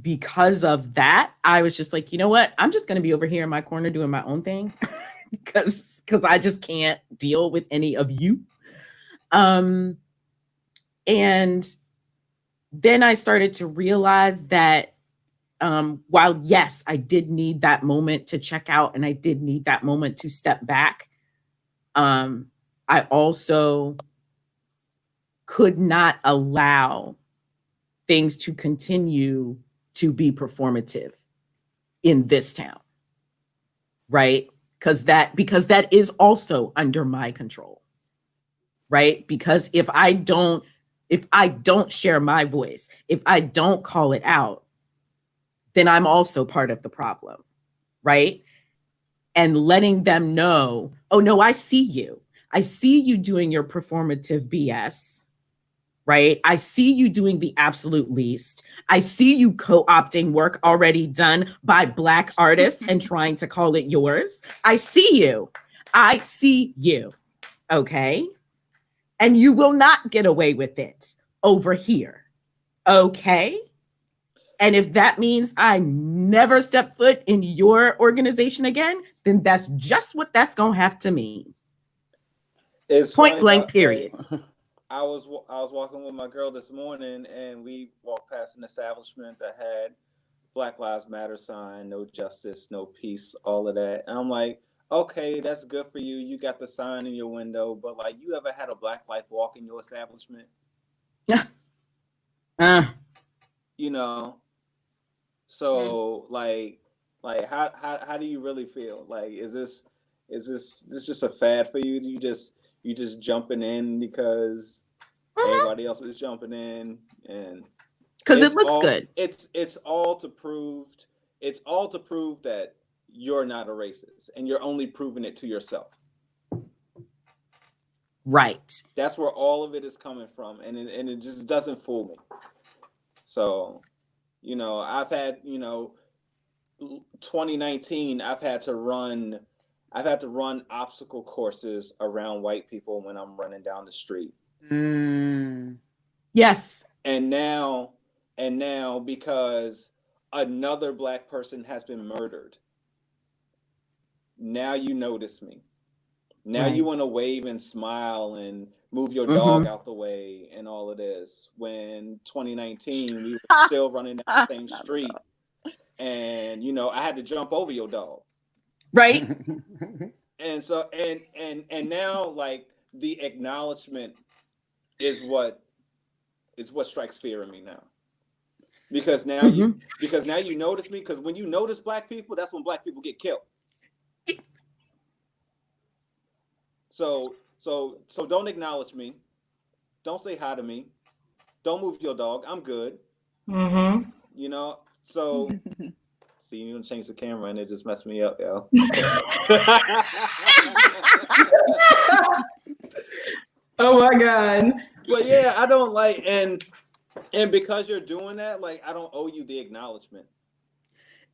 because of that, I was just like, you know what? I'm just going to be over here in my corner doing my own thing because I just can't deal with any of you. And then I started to realize that while, yes, I did need that moment to check out and I did need that moment to step back, I also could not allow things to continue to be performative in this town, right? Because that is also under my control, right? Because if I don't share my voice, if I don't call it out, then I'm also part of the problem, right? And letting them know, oh no, I see you. I see you doing your performative BS, right? I see you doing the absolute least. I see you co-opting work already done by Black artists and trying to call it yours. I see you. I see you. Okay? And you will not get away with it over here. Okay? And if that means I never step foot in your organization again, then that's just what that's going to have to mean. It's point blank, period. I was walking with my girl this morning, and we walked past an establishment that had Black Lives Matter sign, no justice, no peace, all of that. And I'm like, okay, that's good for you. You got the sign in your window, but like, you ever had a Black life walk in your establishment? You know. So like how do you really feel? Like, is this just a fad for you? You just jumping in because everybody else is jumping in, and because it looks good. It's all to prove that you're not a racist, and you're only proving it to yourself. Right. That's where all of it is coming from, and it just doesn't fool me. So, you know, I've had, 2019, I've had to run obstacle courses around white people when I'm running down the street. Yes. And now because another Black person has been murdered, now you notice me. Now you want to wave and smile and move your dog out the way and all of this. When 2019, we were still running down the same street, and I had to jump over your dog. Right. And so and now, like, the acknowledgement is what strikes fear in me now. Because now you notice me, because when you notice Black people, that's when Black people get killed. So don't acknowledge me. Don't say hi to me. Don't move your dog. I'm good. So see, you don't change the camera and it just messed me up, yo. Oh my God. But yeah, I don't like, and because you're doing that, like, I don't owe you the acknowledgement.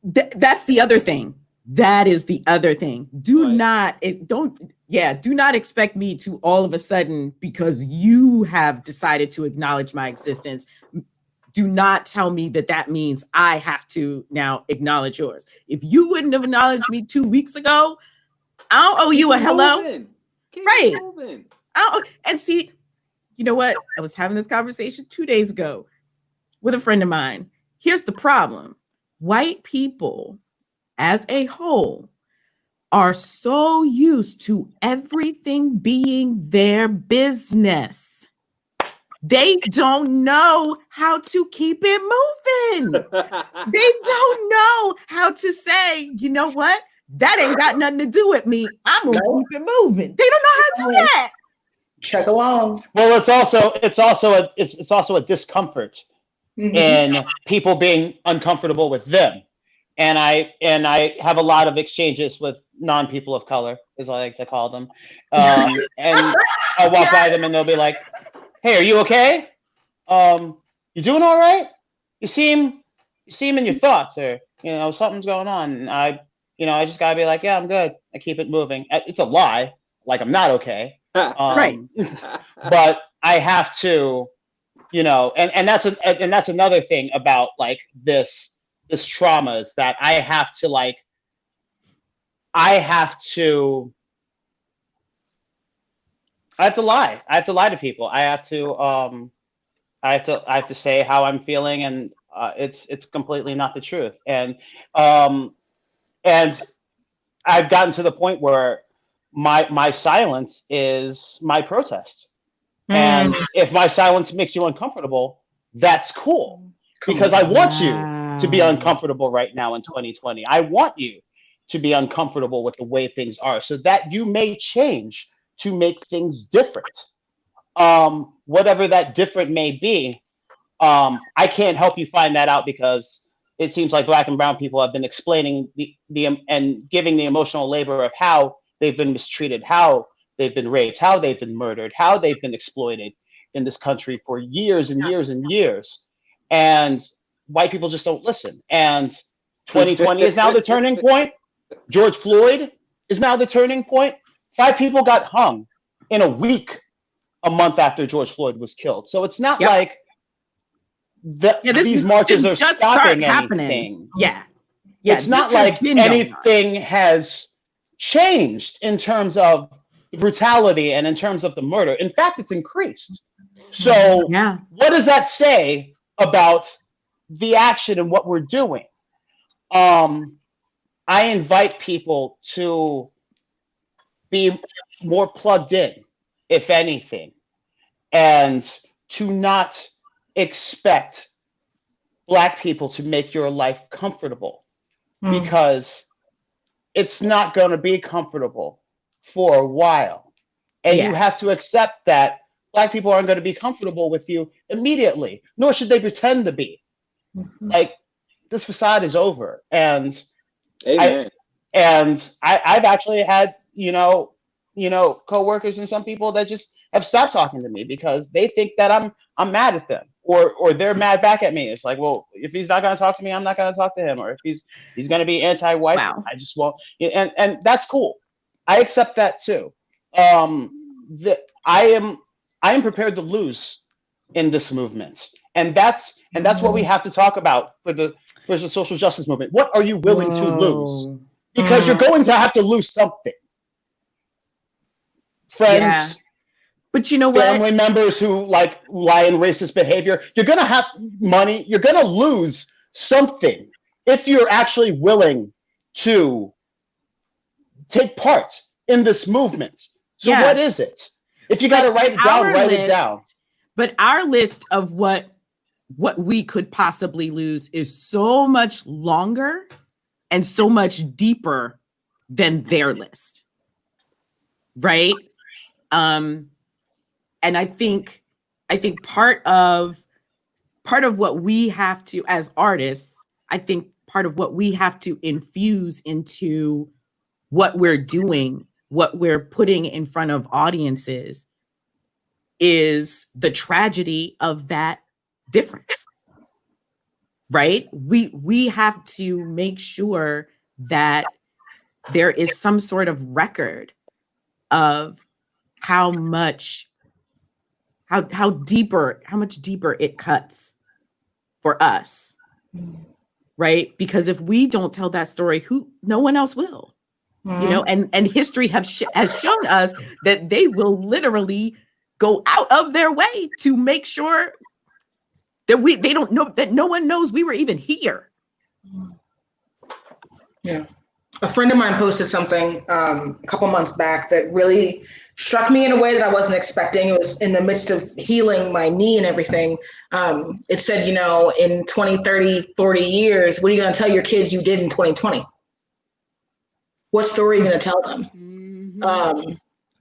That's the other thing. That is the other thing. Do not expect me to all of a sudden, because you have decided to acknowledge my existence, do not tell me that means I have to now acknowledge yours. If you wouldn't have acknowledged me 2 weeks ago, I don't owe you a hello. Keep right. moving. And see, you know what? I was having this conversation 2 days ago with a friend of mine. Here's the problem. White people as a whole are so used to everything being their business. They don't know how to keep it moving. They don't know how to say, you know what? That ain't got nothing to do with me. I'm gonna keep it moving. They don't know how to do that. Check along. Well, it's also a discomfort in people being uncomfortable with them. And I have a lot of exchanges with non-people of color, as I like to call them. And I'll walk by them and they'll be like, "Hey, are you okay? You doing all right? You seem in your thoughts, or something's going on." And I just gotta be like, "Yeah, I'm good." I keep it moving. It's a lie. like I'm not okay. Right. But I have to, you know, and that's another thing about like this trauma is that I have to lie to people. I have to say how I'm feeling, and it's completely not the truth. And I've gotten to the point where my silence is my protest. And if my silence makes you uncomfortable, that's cool, because I want you to be uncomfortable right now in 2020. I want you to be uncomfortable with the way things are, so that you may change to make things different. Whatever that different may be, I can't help you find that out, because it seems like Black and brown people have been explaining and giving the emotional labor of how they've been mistreated, how they've been raped, how they've been murdered, how they've been exploited in this country for years and years and years. And white people just don't listen. And 2020 is now the turning point. George Floyd is now the turning point. 5 people got hung in a week, a month after George Floyd was killed. So it's not like these marches are stopping anything. Yeah. It's not like anything has changed in terms of the brutality and in terms of the murder. In fact, it's increased. So what does that say about the action and what we're doing? I invite people to be more plugged in, if anything, and to not expect Black people to make your life comfortable, because it's not going to be comfortable for a while. And you have to accept that Black people aren't going to be comfortable with you immediately, nor should they pretend to be. Like, this facade is over. And Amen. I've actually had, coworkers and some people that just have stopped talking to me because they think that I'm mad at them, or they're mad back at me. It's like, well, if he's not going to talk to me, I'm not going to talk to him. Or if he's going to be anti-white, I just won't. And that's cool. I accept that too. I am prepared to lose in this movement, and that's what we have to talk about for the social justice movement. What are you willing to lose? Because you're going to have to lose something. Friends, but you know what? Family members who lie in racist behavior. You're going to have money. You're going to lose something if you're actually willing to take part in this movement. So what is it? If you got to write it down, write it down. But our list of what we could possibly lose is so much longer and so much deeper than their list. Right? And I think part of what we have to, as artists, I think part of what we have to infuse into what we're doing, what we're putting in front of audiences, is the tragedy of that difference. Right? We have to make sure that there is some sort of record of how much deeper it cuts for us. Right? Because if we don't tell that story, no one else will. And history has shown us that they will literally go out of their way to make sure that they don't know, that no one knows we were even here. Yeah. A friend of mine posted something a couple months back that really struck me in a way that I wasn't expecting. It was in the midst of healing my knee and everything. It said, in 20, 30, 40 years, what are you going to tell your kids you did in 2020? What story are you going to tell them?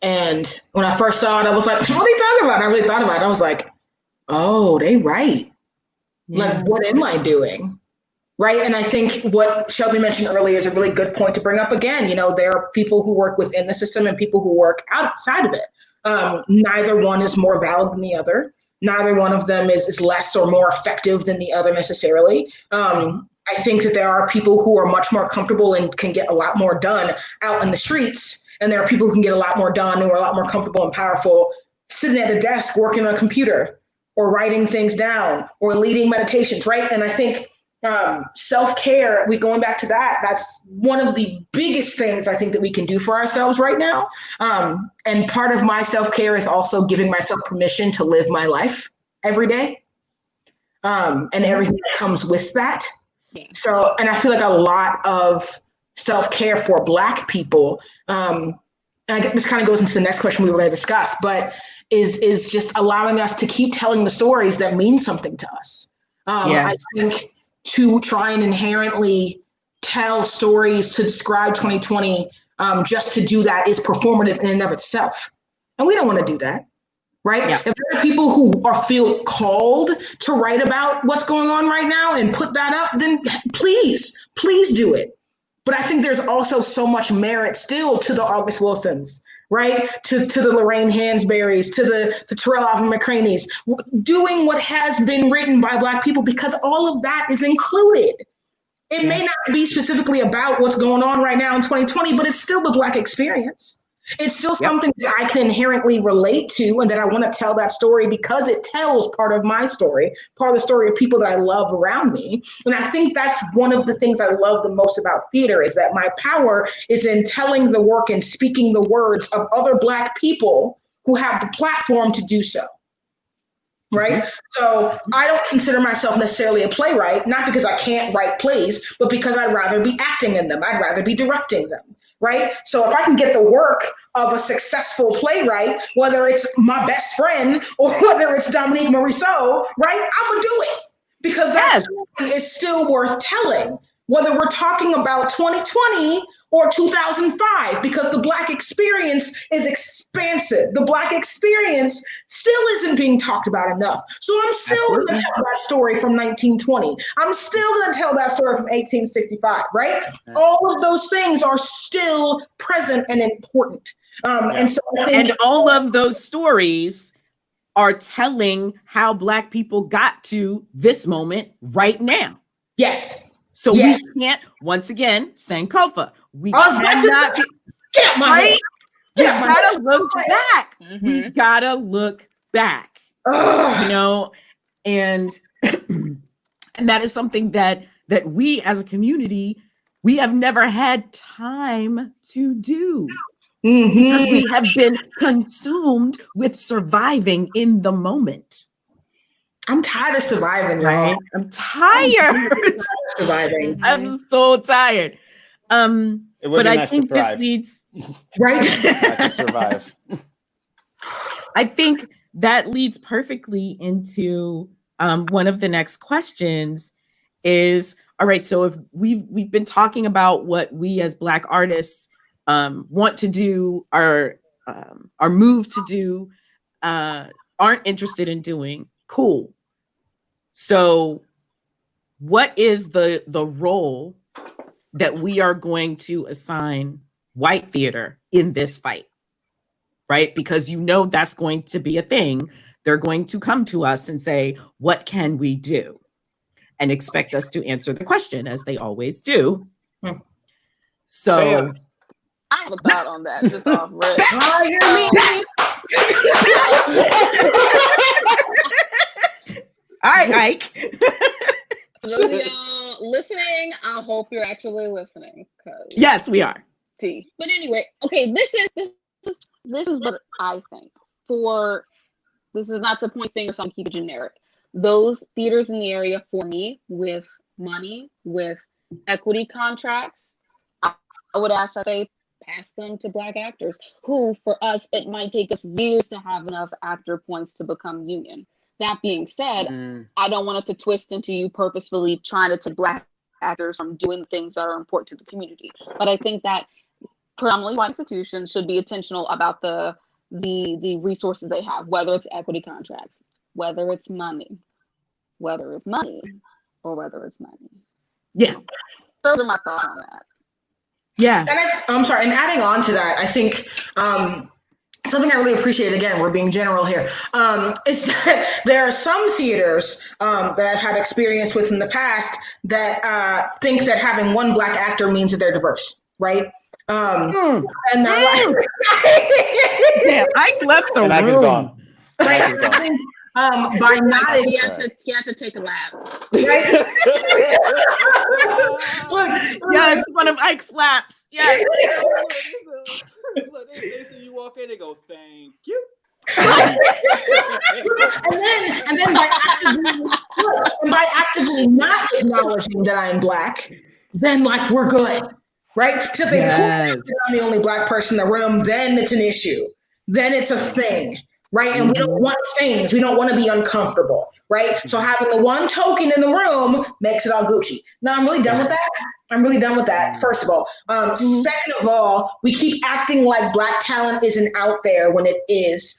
And when I first saw it, I was like, what are you talking about? And I really thought about it. I was like, oh, they right. Like, what am I doing? Right. And I think what Shelby mentioned earlier is a really good point to bring up again. There are people who work within the system and people who work outside of it. Neither one is more valid than the other. Neither one of them is less or more effective than the other necessarily. I think that there are people who are much more comfortable and can get a lot more done out in the streets. And there are people who can get a lot more done, who are a lot more comfortable and powerful sitting at a desk working on a computer or writing things down or leading meditations, right? And I think self-care, going back to that, that's one of the biggest things I think that we can do for ourselves right now. And part of my self-care is also giving myself permission to live my life every day, and everything that comes with that. Yeah. So, and I feel like a lot of self-care for Black people, and I guess this kind of goes into the next question we were going to discuss, but is just allowing us to keep telling the stories that mean something to us. Yes. I think to try and inherently tell stories to describe 2020, just to do that is performative in and of itself. And we don't want to do that, right? Yeah. If there are people who feel called to write about what's going on right now and put that up, then please do it. But I think there's also so much merit still to the August Wilsons, right? To the Lorraine Hansberrys, to the Terrell Alvin McCraneys, doing what has been written by Black people, because all of that is included. It may not be specifically about what's going on right now in 2020, but it's still the Black experience. It's still something that I can inherently relate to, and that I want to tell that story because it tells part of my story, part of the story of people that I love around me. And I think that's one of the things I love the most about theater, is that my power is in telling the work and speaking the words of other Black people who have the platform to do so. Right? So I don't consider myself necessarily a playwright, not because I can't write plays, but because I'd rather be acting in them. I'd rather be directing them. Right? So if I can get the work of a successful playwright, whether it's my best friend or whether it's Dominique Morisseau, right? I'm gonna do it, because that story is still worth telling, whether we're talking about 2020 or 2005, because the Black experience is expansive. The Black experience still isn't being talked about enough. So I'm still going to tell that story from 1920. I'm still going to tell that story from 1865, right? All of those things are still present and important. And so I think, and all of those stories are telling how Black people got to this moment right now. Yes. So we can't, once again, Sankofa, we cannot be, get my right? We gotta look back. We gotta look back. You know, and and that is something that we as a community, we have never had time to do. Because we have been consumed with surviving in the moment. I'm tired of surviving, right? y'all. I'm tired. Surviving. I'm so tired. But I think this leads right to survive. I think that leads perfectly into one of the next questions is, all right, so if we've been talking about what we as Black artists want to do, are moved to do, aren't interested in doing, cool. So what is the role that we are going to assign white theater in this fight, right? Because you know that's going to be a thing. They're going to come to us and say, what can we do? And expect us to answer the question, as they always do. So I have a thought on that, just off rip. All right, Ike. Those of y'all listening, I hope you're actually listening. Yes, we are. But anyway, okay, this is what I think. This is not to point fingers, so I'm keep it generic. Those theaters in the area, for me, with money, with equity contracts, I would ask that they pass them to Black actors, who, for us, it might take us years to have enough actor points to become union. That being said, I don't want it to twist into you purposefully trying to take Black actors from doing things that are important to the community. But I think that predominantly white institutions should be intentional about the resources they have, whether it's equity contracts, whether it's money, or whether it's money. Yeah. Those are my thoughts on that. Yeah. And I'm sorry, and adding on to that, I think something I really appreciate, again, we're being general here, is that there are some theaters that I've had experience with in the past that think that having one Black actor means that they're diverse, right? And they're like, Damn, I left the And Ike is room. gone. right? Ike is gone. By not He had to take a lap. right? Look, Yes, one of Ike's laps. Yes. Look, they see you walk in, they go, thank you. and then by actively not acknowledging that I'm Black, then like we're good, right? So if they prove that I'm the only Black person in the room, then it's an issue. Then it's a thing, right? And we don't want things. We don't want to be uncomfortable, right? So having the one token in the room makes it all Gucci. No, I'm really done with that. I'm really done with that, first of all. Second of all, we keep acting like Black talent isn't out there when it is.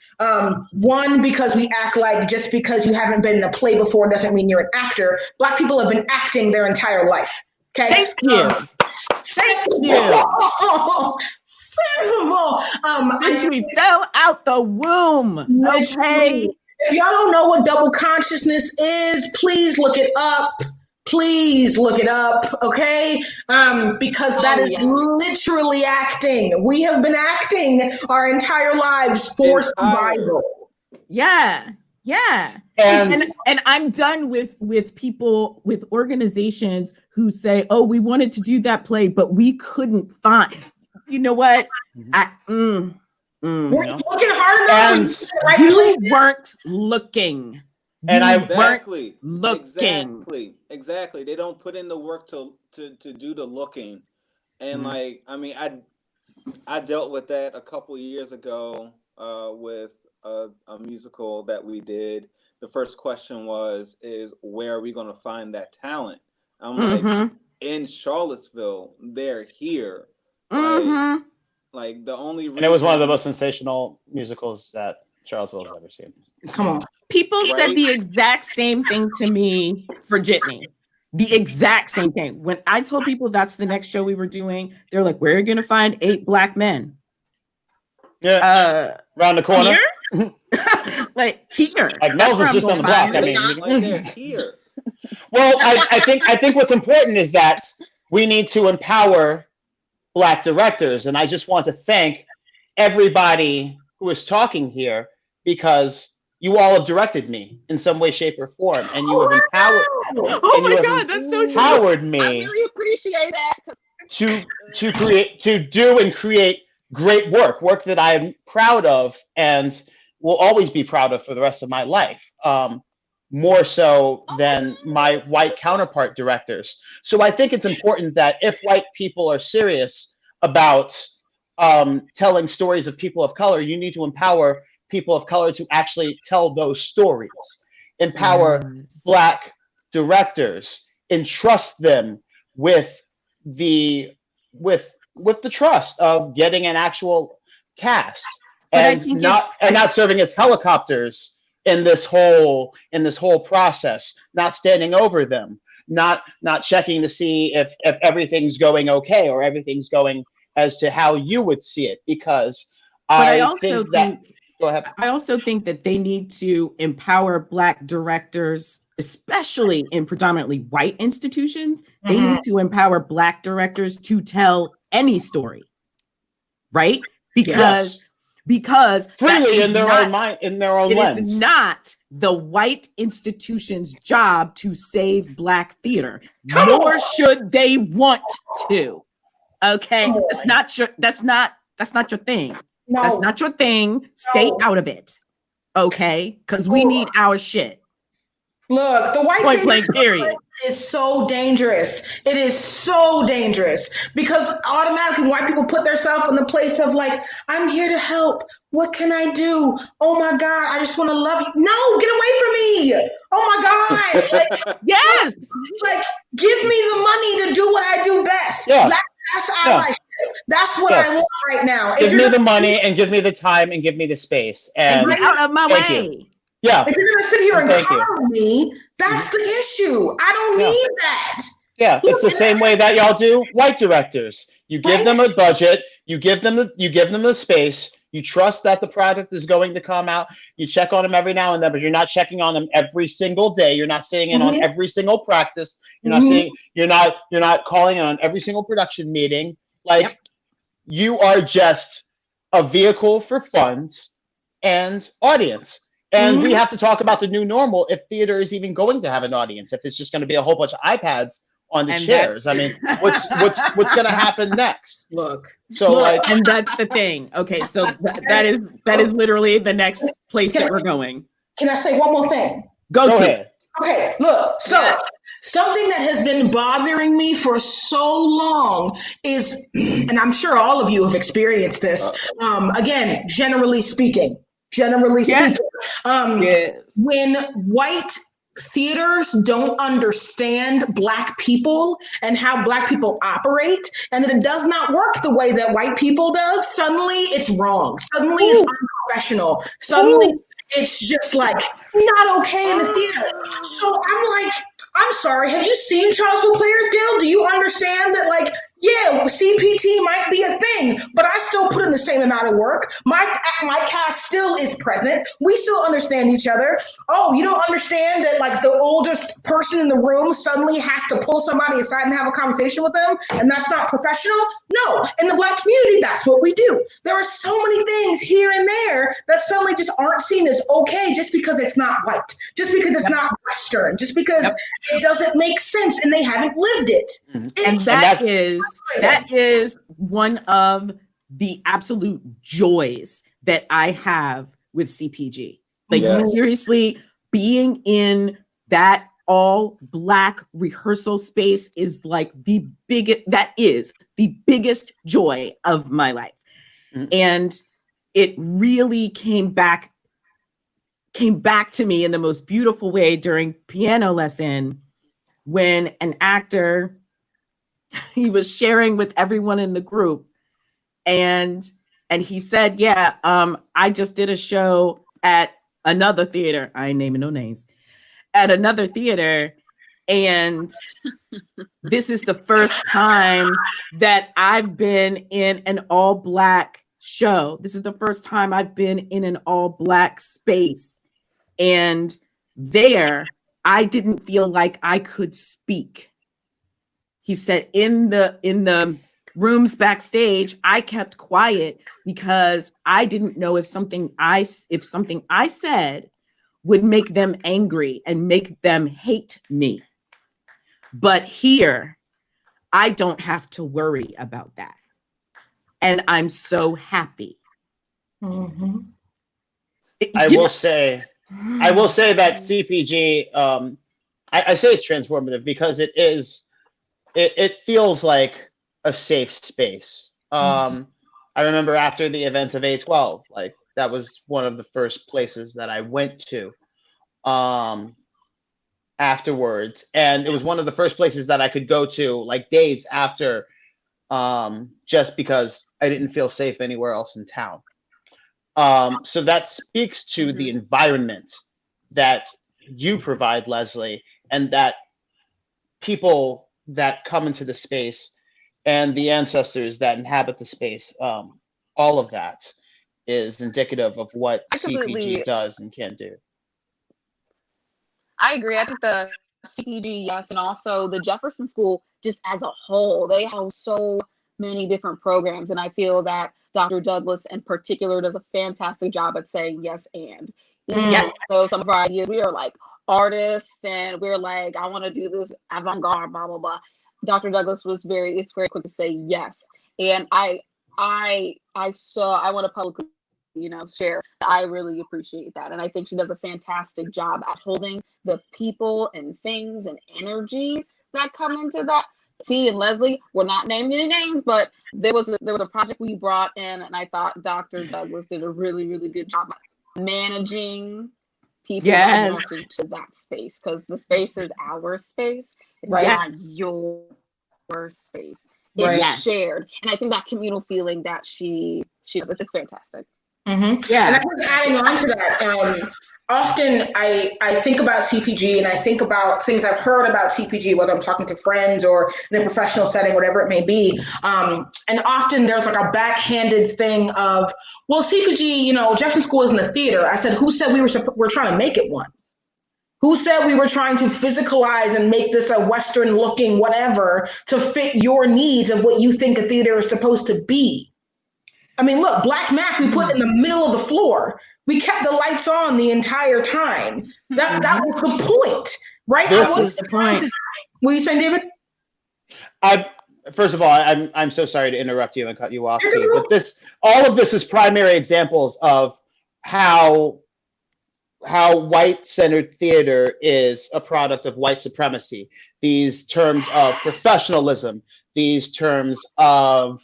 One, because we act like just because you haven't been in a play before doesn't mean you're an actor. Black people have been acting their entire life. Okay. Thank you. Second of all, Since we fell out the womb. Okay. if y'all don't know what double consciousness is, please look it up. Please look it up, okay? Because that is literally acting. We have been acting our entire lives for survival. Yeah. And I'm done with people, with organizations who say, oh, we wanted to do that play, but we couldn't find. You know what? We're looking hard enough. You weren't looking. And Exactly. They don't put in the work to do the looking. And like, I mean, I dealt with that a couple years ago with a musical that we did. The first question is where are we going to find that talent? I'm like, in Charlottesville, they're here. Like the only reason. And it was one of the most sensational musicals that Charlottesville has ever seen. Come on. People said the exact same thing to me for Jitney. The exact same thing. When I told people that's the next show we were doing, they're like, where are you going to find 8 Black men? Yeah. Around the corner. Here? Like here. Like Nels is just on the block. I mean, like they're here. Well, I think what's important is that we need to empower Black directors. And I just want to thank everybody who is talking here, because you all have directed me in some way, shape, or form, and you have empowered. Oh my God, that's so true. Empowered me. I really appreciate that. To do and create great work that I am proud of and will always be proud of for the rest of my life. More so than my white counterpart directors. So I think it's important that if white people are serious about telling stories of people of color, you need to empower people of color to actually tell those stories. Empower Black directors, entrust them with the trust of getting an actual cast, and not serving as helicopters in this whole process, not standing over them, not checking to see if everything's going okay or everything's going as to how you would see it. Because I also think that they need to empower Black directors, especially in predominantly white institutions. They need to empower Black directors to tell any story, right? Because freely in their own mind, in their own lens. It is not the white institution's job to save Black theater, nor should they want to. Okay, that's not your thing. No. That's not your thing. Stay out of it. Okay, because we need our shit. Look, the white blank period is so dangerous. It is so dangerous because automatically white people put themselves in the place of like, I'm here to help. What can I do? Oh my God, I just want to love you. No, get away from me. Oh my God. Like, yes. Like, give me the money to do what I do best. Yeah. That's allyship. That's what I want right now. Give me the money and give me the time and give me the space. And get out of my way. Yeah. If you're gonna sit here and coddle me, that's the issue. I don't need that. Yeah, it's the same way that y'all do white directors. You give them a budget, you give them the space, you trust that the product is going to come out, you check on them every now and then, but you're not checking on them every single day. You're not sitting in on every single practice. You're not calling in on every single production meeting. Like You are just a vehicle for funds and audience. And we have to talk about the new normal if theater is even going to have an audience, if it's just going to be a whole bunch of iPads on the And chairs. I mean, what's going to happen next? Look, So look, like, And that's the thing. Okay, so that is literally the next place that we're going. can I say one more thing? Go go to. ahead. Okay, look, so Yes. something that has been bothering me for so long is, and I'm sure all of you have experienced this, again, generally speaking, Yes. Yes. when white theaters don't understand Black people and how Black people operate, and that it does not work the way that white people does, suddenly it's wrong. Suddenly it's unprofessional. Suddenly it's just like not okay in the theater. So I'm like, I'm sorry, have you seen Charlottesville Players Guild? Do you understand that, like, yeah, CPT might be a thing, but I still put in the same amount of work. My cast still is present. We still understand each other. Oh, you don't understand that, like, the oldest person in the room suddenly has to pull somebody aside and have a conversation with them, and that's not professional? No, in the Black community, that's what we do. There are so many things here and there that suddenly just aren't seen as okay just because it's not white, just because it's not Western, just because it doesn't make sense and they haven't lived it. And that is one of the absolute joys that I have with CPG. Like, Yes. seriously, being in that all Black rehearsal space is like the biggest joy of my life. And it really came back to me in the most beautiful way during piano lesson, when an actor, he was sharing with everyone in the group, and he said, yeah, I just did a show at another theater, I ain't naming no names, at another theater, and this is the first time that I've been in an all Black show. This is the first time I've been in an all Black space, and there I didn't feel like I could speak. He said, in the rooms backstage, I kept quiet because I didn't know if something I said would make them angry and make them hate me. But here, I don't have to worry about that. And I'm so happy. I will say that CPG, I say it's transformative because it feels like a safe space. I remember after the events of A12, like, that was one of the first places that I went to afterwards. And it was one of the first places that I could go to, like, days after, just because I didn't feel safe anywhere else in town. So that speaks to the environment that you provide, Leslie, and that people that come into the space and the ancestors that inhabit the space, all of that is indicative of what CPG does and can do. I agree. I think the CPG, yes, and also the Jefferson School, just as a whole, they have so many different programs, and I feel that Dr. Douglas in particular does a fantastic job at saying yes and. Yes. So some of our ideas, we are like artists, and we're like, I want to do this avant-garde, blah blah blah. Dr. Douglas was very quick to say yes, and I want to publicly, share. I really appreciate that, and I think she does a fantastic job at holding the people and things and energies that come into that. T and Leslie, we're not naming any names, but there was a project we brought in, and I thought Dr. Douglas did a really, really good job managing people that walked into that space, because the space is our space. It's not your space. It's shared, and I think that communal feeling that she does, it's fantastic. Yeah, and I think adding on to that, often I think about CPG and I think about things I've heard about CPG, whether I'm talking to friends or in a professional setting, whatever it may be. And often there's like a backhanded thing of, well, CPG, Jefferson School isn't a theater. I said, who said we're trying to make it one? Who said we were trying to physicalize and make this a Western looking whatever to fit your needs of what you think a theater is supposed to be? I mean, look, Black Mac we put in the middle of the floor. We kept the lights on the entire time. That was the point, right? This is the point. What are you saying, David? First of all, I'm so sorry to interrupt you and cut you off, T, but all of this is primary examples of how white-centered theater is a product of white supremacy. These terms of professionalism, these terms of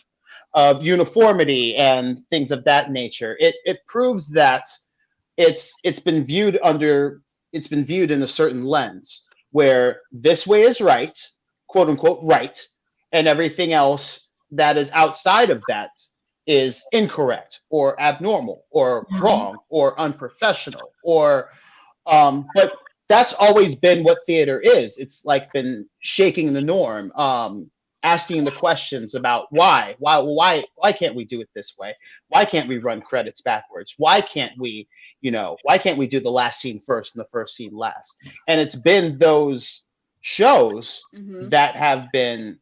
uniformity and things of that nature. It proves that it's been viewed in a certain lens where this way is right, quote unquote right, and everything else that is outside of that is incorrect or abnormal or wrong or unprofessional or but that's always been what theater is. It's like been shaking the norm, asking the questions about why can't we do it this way? Why can't we run credits backwards? Why can't we do the last scene first and the first scene last? And it's been those shows that have been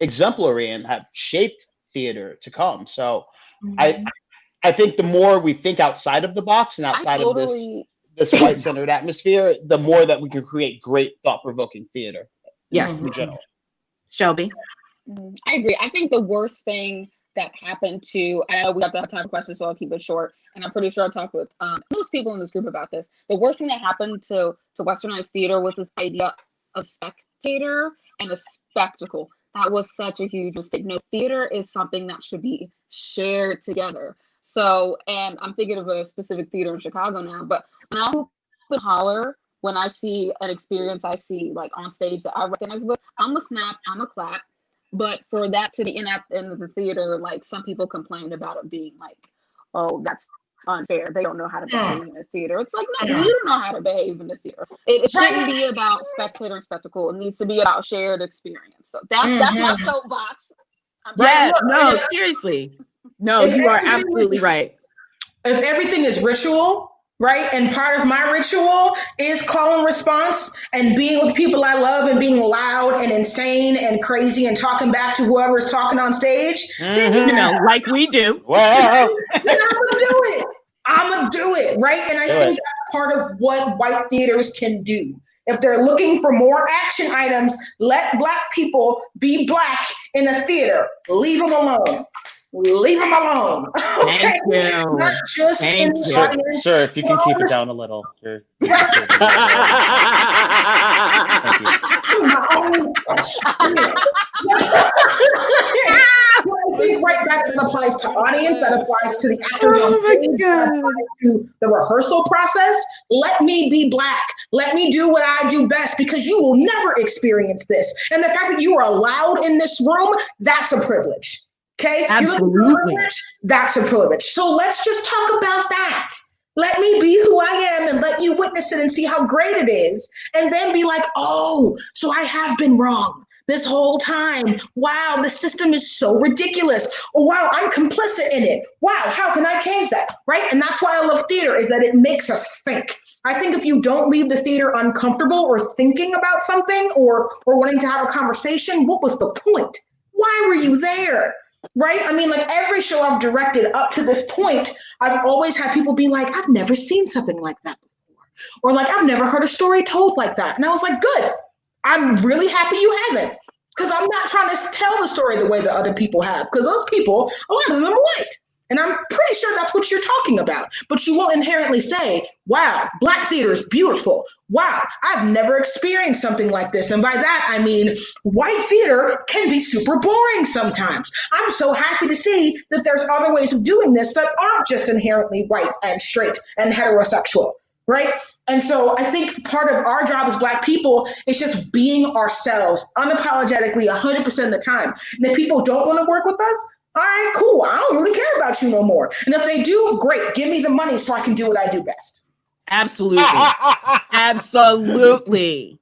exemplary and have shaped theater to come. So I think the more we think outside of the box and outside of this white-centered atmosphere, the more that we can create great thought-provoking theater. Yes. In general. Shelby? I agree. I think the worst thing that happened to, I know we got that time question, so I'll keep it short. And I'm pretty sure I'll talk with most people in this group about this. The worst thing that happened to Westernized theater was this idea of spectator and a spectacle. That was such a huge mistake. No, theater is something that should be shared together. So, and I'm thinking of a specific theater in Chicago now, but when I holler, when I see an experience I see like on stage that I recognize with, I'm a snap, I'm a clap. But for that to be in the theater, like some people complained about it being like, oh, that's unfair. They don't know how to behave in the theater. It's like, no, you don't know how to behave in the theater. It shouldn't be about spectator and spectacle. It needs to be about shared experience. So that's my soapbox. Seriously. No, you are absolutely right. If everything is ritual, right? And part of my ritual is call and response and being with people I love and being loud and insane and crazy and talking back to whoever's talking on stage. Then, like we do. Well, then I'm gonna do it, right? And I think that's part of what white theaters can do. If they're looking for more action items, let Black people be Black in a theater. Leave them alone. Leave them alone. Okay? Thank you. Not just in the audience. Sir, if you can keep it down a little. Thank you. I think that applies to audience, that applies to the actors on stage, that applies to the rehearsal process. Let me be Black. Let me do what I do best, because you will never experience this. And the fact that you are allowed in this room, that's a privilege. Okay? Absolutely. That's a privilege. So let's just talk about that. Let me be who I am and let you witness it and see how great it is. And then be like, oh, so I have been wrong this whole time. Wow, the system is so ridiculous. Oh, wow, I'm complicit in it. Wow, how can I change that? Right? And that's why I love theater, is that it makes us think. I think if you don't leave the theater uncomfortable or thinking about something or wanting to have a conversation, what was the point? Why were you there? Right? I mean, like every show I've directed up to this point, I've always had people be like, I've never seen something like that before. Or like, I've never heard a story told like that. And I was like, good. I'm really happy you haven't. Because I'm not trying to tell the story the way that other people have. Because those people, a lot of them are white. And I'm pretty sure that's what you're talking about. But you won't inherently say, wow, Black theater is beautiful. Wow, I've never experienced something like this. And by that, I mean, white theater can be super boring sometimes. I'm so happy to see that there's other ways of doing this that aren't just inherently white and straight and heterosexual, right? And so I think part of our job as Black people is just being ourselves unapologetically 100% of the time. And if people don't want to work with us, all right, cool. I don't really care about you no more. And if they do, great. Give me the money so I can do what I do best. Absolutely. Absolutely.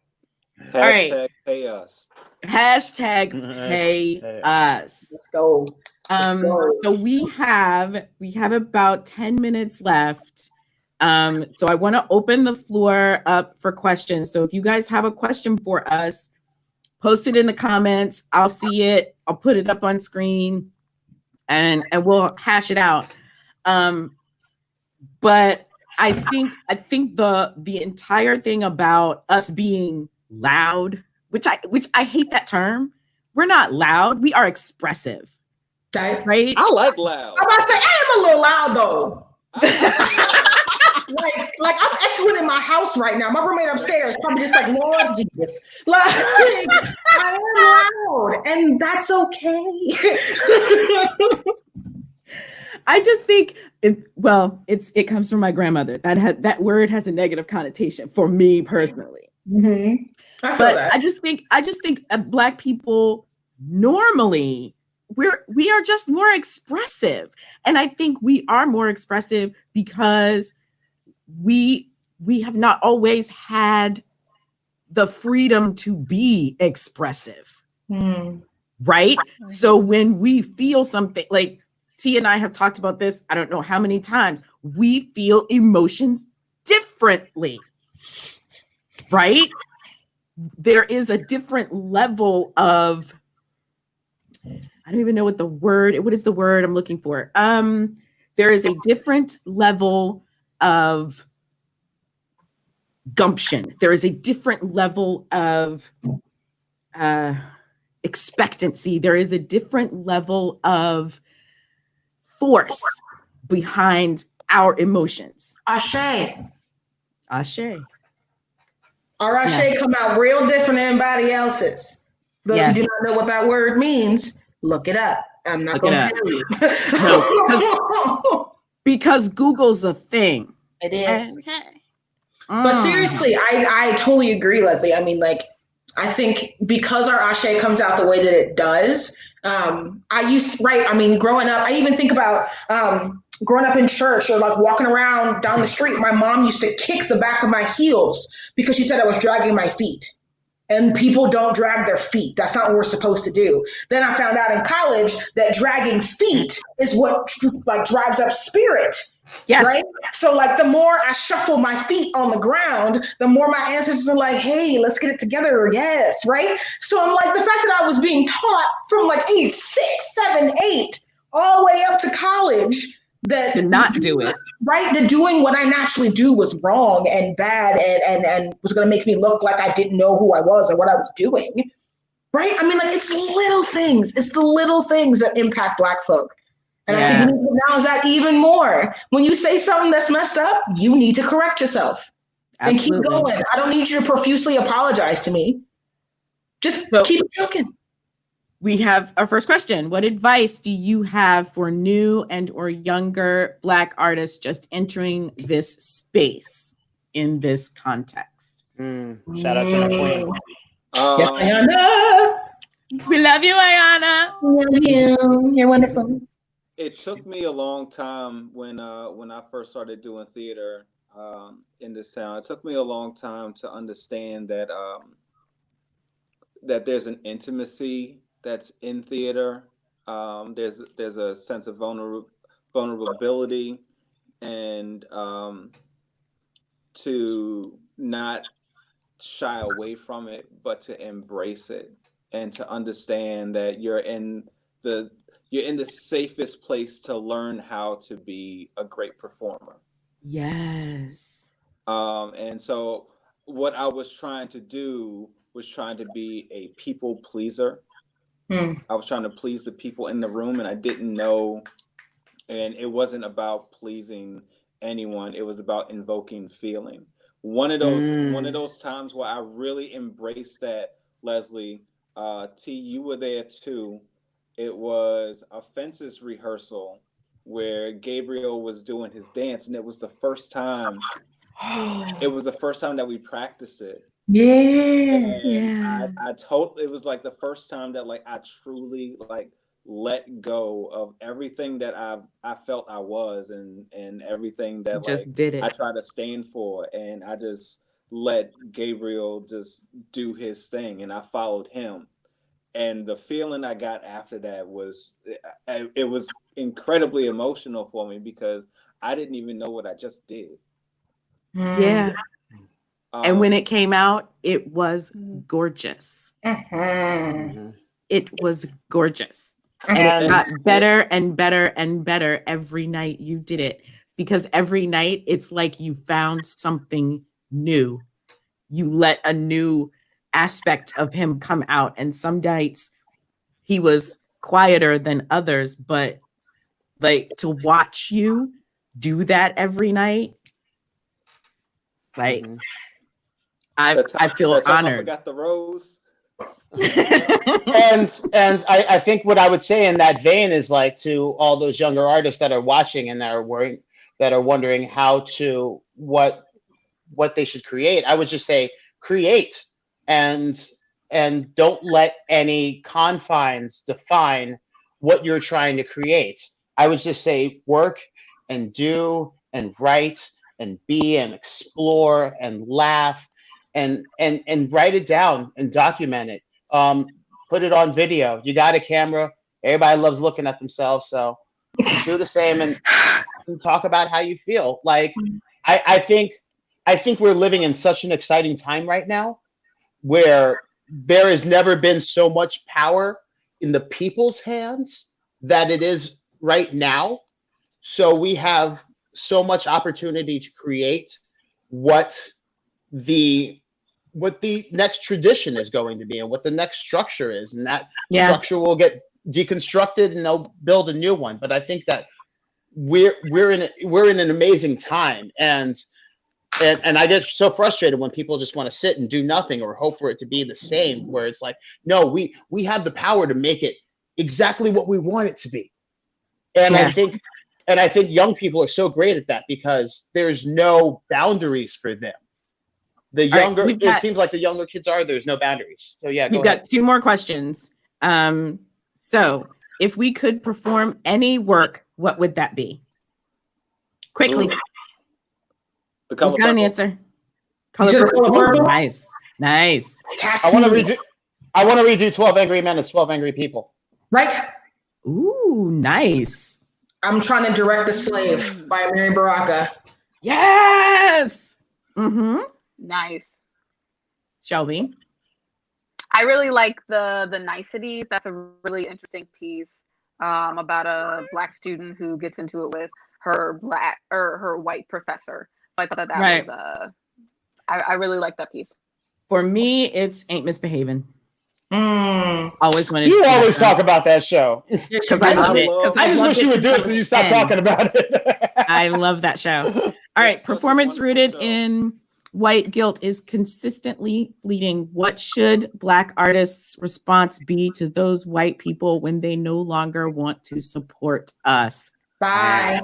All right. Pay us. Hashtag pay us. Let's go. So we have about 10 minutes left. So I want to open the floor up for questions. So if you guys have a question for us, post it in the comments. I'll see it. I'll put it up on screen. and we'll hash it out. But I think the entire thing about us being loud, which I hate that term. We're not loud. We are expressive, right? I like loud. I'm about to say I am a little loud though. I like I'm echoing in my house right now. My roommate upstairs probably just like, Lord Jesus. Like I am loud, and that's okay. I just think it comes from my grandmother. That word has a negative connotation for me personally. Mm-hmm. I feel But that. I just think Black people normally we are just more expressive, and I think we are more expressive because we have not always had the freedom to be expressive, right? So when we feel something, like T and I have talked about this, I don't know how many times, we feel emotions differently, right? There is a different level of, I don't even know what is the word I'm looking for? There is a different level of gumption. There is a different level of expectancy. There is a different level of force behind our emotions. Ashe. Our Ashe come out real different than anybody else's. Those who do not know what that word means, look it up. I'm not going to tell you. No, because Google's a thing. It is. Okay. But seriously, I totally agree, Leslie. I mean, like, I think because our Ashe comes out the way that it does, growing up, I even think about growing up in church or like walking around down the street. My mom used to kick the back of my heels because she said I was dragging my feet. And people don't drag their feet. That's not what we're supposed to do. Then I found out in college that dragging feet is what like drives up spirit. Yes. Right? So like the more I shuffle my feet on the ground, the more my ancestors are like, hey, let's get it together. Yes. Right. So I'm like, the fact that I was being taught from like age 6, 7, 8, all the way up to college that to not do it. Right. That doing what I naturally do was wrong and bad and was going to make me look like I didn't know who I was or what I was doing. Right. I mean, like, it's little things. It's the little things that impact Black folk. And I think we need to acknowledge that even more. When you say something that's messed up, you need to correct yourself. Absolutely. And keep going. I don't need you to profusely apologize to me. Just keep joking. We have our first question. What advice do you have for new and or younger Black artists just entering this space in this context? Shout out to my queen. Yes, Ayana. We love you, Ayana. Love you. You're wonderful. It took me a long time when I first started doing theater in this town. It took me a long time to understand that that there's an intimacy that's in theater. There's a sense of vulnerability, and to not shy away from it, but to embrace it and to understand that you're in the safest place to learn how to be a great performer. Yes. And so what I was trying to do was trying to be a people pleaser. I was trying to please the people in the room, and I didn't know. And it wasn't about pleasing anyone. It was about invoking feeling. One of those times where I really embraced that, Leslie, T, you were there too. It was a fences rehearsal where Gabriel was doing his dance, and it was the first time. It was the first time that we practiced it. Yeah. I totally. It was like the first time that like I truly like let go of everything that I felt I was and everything that just like did it. I tried to stand for, and I just let Gabriel just do his thing, and I followed him. And the feeling I got after that was it was incredibly emotional for me because I didn't even know what I just did. Yeah. And when it came out, it was gorgeous. It was gorgeous. And And- it got better and better and better every night you did it, because every night it's like you found something new. You let a new aspect of him come out. And some nights he was quieter than others, but like to watch you do that every night, like Mhm. I feel That time I honored. forgot the rose. And I think what I would say in that vein is like to all those younger artists that are watching and that are wondering how to what they should create. I would just say create and don't let any confines define what you're trying to create. I would just say work and do and write and be and explore and laugh and write it down and document it. Put it on video. You got a camera. Everybody loves looking at themselves, so do the same and talk about how you feel. Like I think we're living in such an exciting time right now where there has never been so much power in the people's hands that it is right now. So we have so much opportunity to create what the next tradition is going to be and what the next structure is, and that structure will get deconstructed and they'll build a new one. But I think that we're in an amazing time, and I get so frustrated when people just want to sit and do nothing or hope for it to be the same, where it's like, no, we have the power to make it exactly what we want it to be. And I think young people are so great at that because there's no boundaries for them. The younger, it seems like the younger kids there's no boundaries. So yeah, we've got 2 more questions. So if we could perform any work, what would that be? Quickly. The Color Who's got an Purple. answer? Color Purple? Nice. I want to redo 12 Angry Men as 12 Angry People. Like, ooh, nice. I'm trying to direct The Slave by Mary Baraka. Yes. Nice. Shelby. I really like the niceties. That's a really interesting piece about a Black student who gets into it with her white professor. So I thought that was I really like that piece. For me, it's Ain't Misbehaving. Always wanted. You always talk about that show because I love it. I just wish you would do it so you stop talking about it. I love that show. All right, performance rooted in white guilt is consistently fleeting. What should Black artists' response be to those white people when they no longer want to support us? Bye.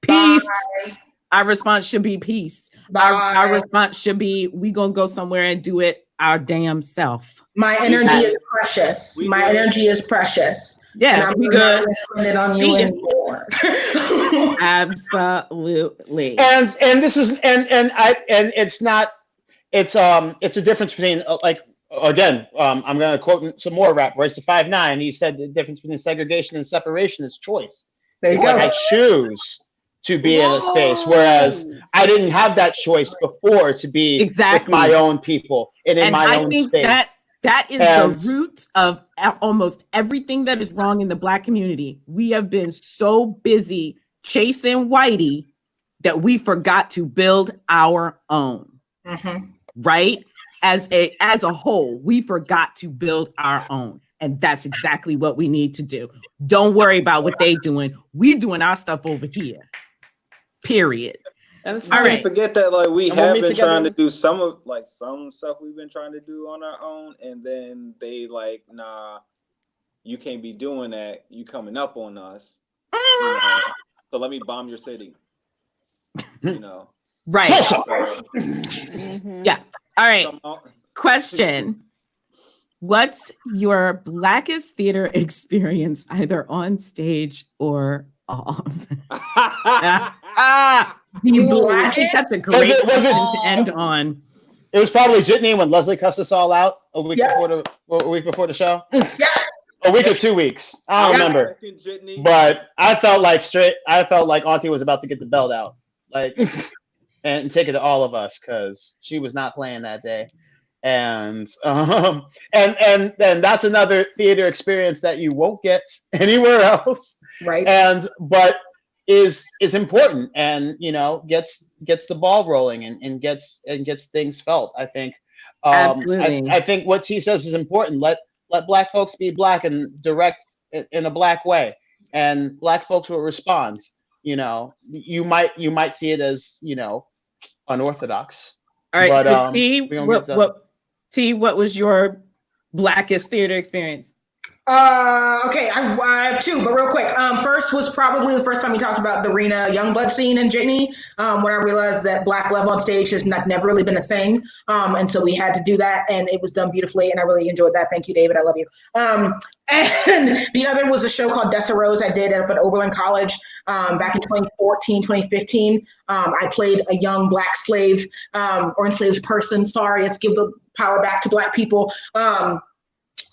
Peace. Bye. Our response should be peace. Our response should be we gonna go somewhere and do it our damn self. My energy is precious. My energy is precious. Yeah, and we I'm good. not gonna spend it on you anymore. Absolutely. And this is it's not it's a difference between again, I'm gonna quote some more rap. Royce the 5'9". He said the difference between segregation and separation is choice. There you go. Like I choose to be in a space, whereas I didn't have that choice before to be with my own people and in my own space. That is the root of almost everything that is wrong in the Black community. We have been so busy chasing whitey that we forgot to build our own. Right? As a whole, we forgot to build our own. And that's exactly what we need to do. Don't worry about what they doing. We doing our stuff over here. Period. And it's funny to forget that we have been trying to do some stuff we've been trying to do on our own, and then they nah, you can't be doing that. You coming up on us. So let me bomb your city. Right. Yeah. All right. Question. What's your Blackest theater experience, either on stage or off? I think that's a great question to end on. It was probably Jitney when Leslie cussed us all out a week before the show. A week or 2 weeks. I don't remember. But I felt like Auntie was about to get the belt out, and take it to all of us because she was not playing that day. and that's another theater experience that you won't get anywhere else, Right. and but is important, and gets the ball rolling, and gets things felt. I think Absolutely. I think what T says is important. Let Black folks be Black and direct in a Black way, and Black folks will respond. You might see it as unorthodox, All right. but So T, we don't get the what was your Blackest theater experience? Okay, I have two, but real quick. First was probably the first time we talked about the Rena Youngblood scene in Jitney, when I realized that Black love on stage has never really been a thing. And so we had to do that, and it was done beautifully, and I really enjoyed that. Thank you, David. I love you. And the other was a show called Dessa Rose I did up at Oberlin College back in 2014, 2015. I played a young Black slave or enslaved person. Sorry, let's give the power back to Black people.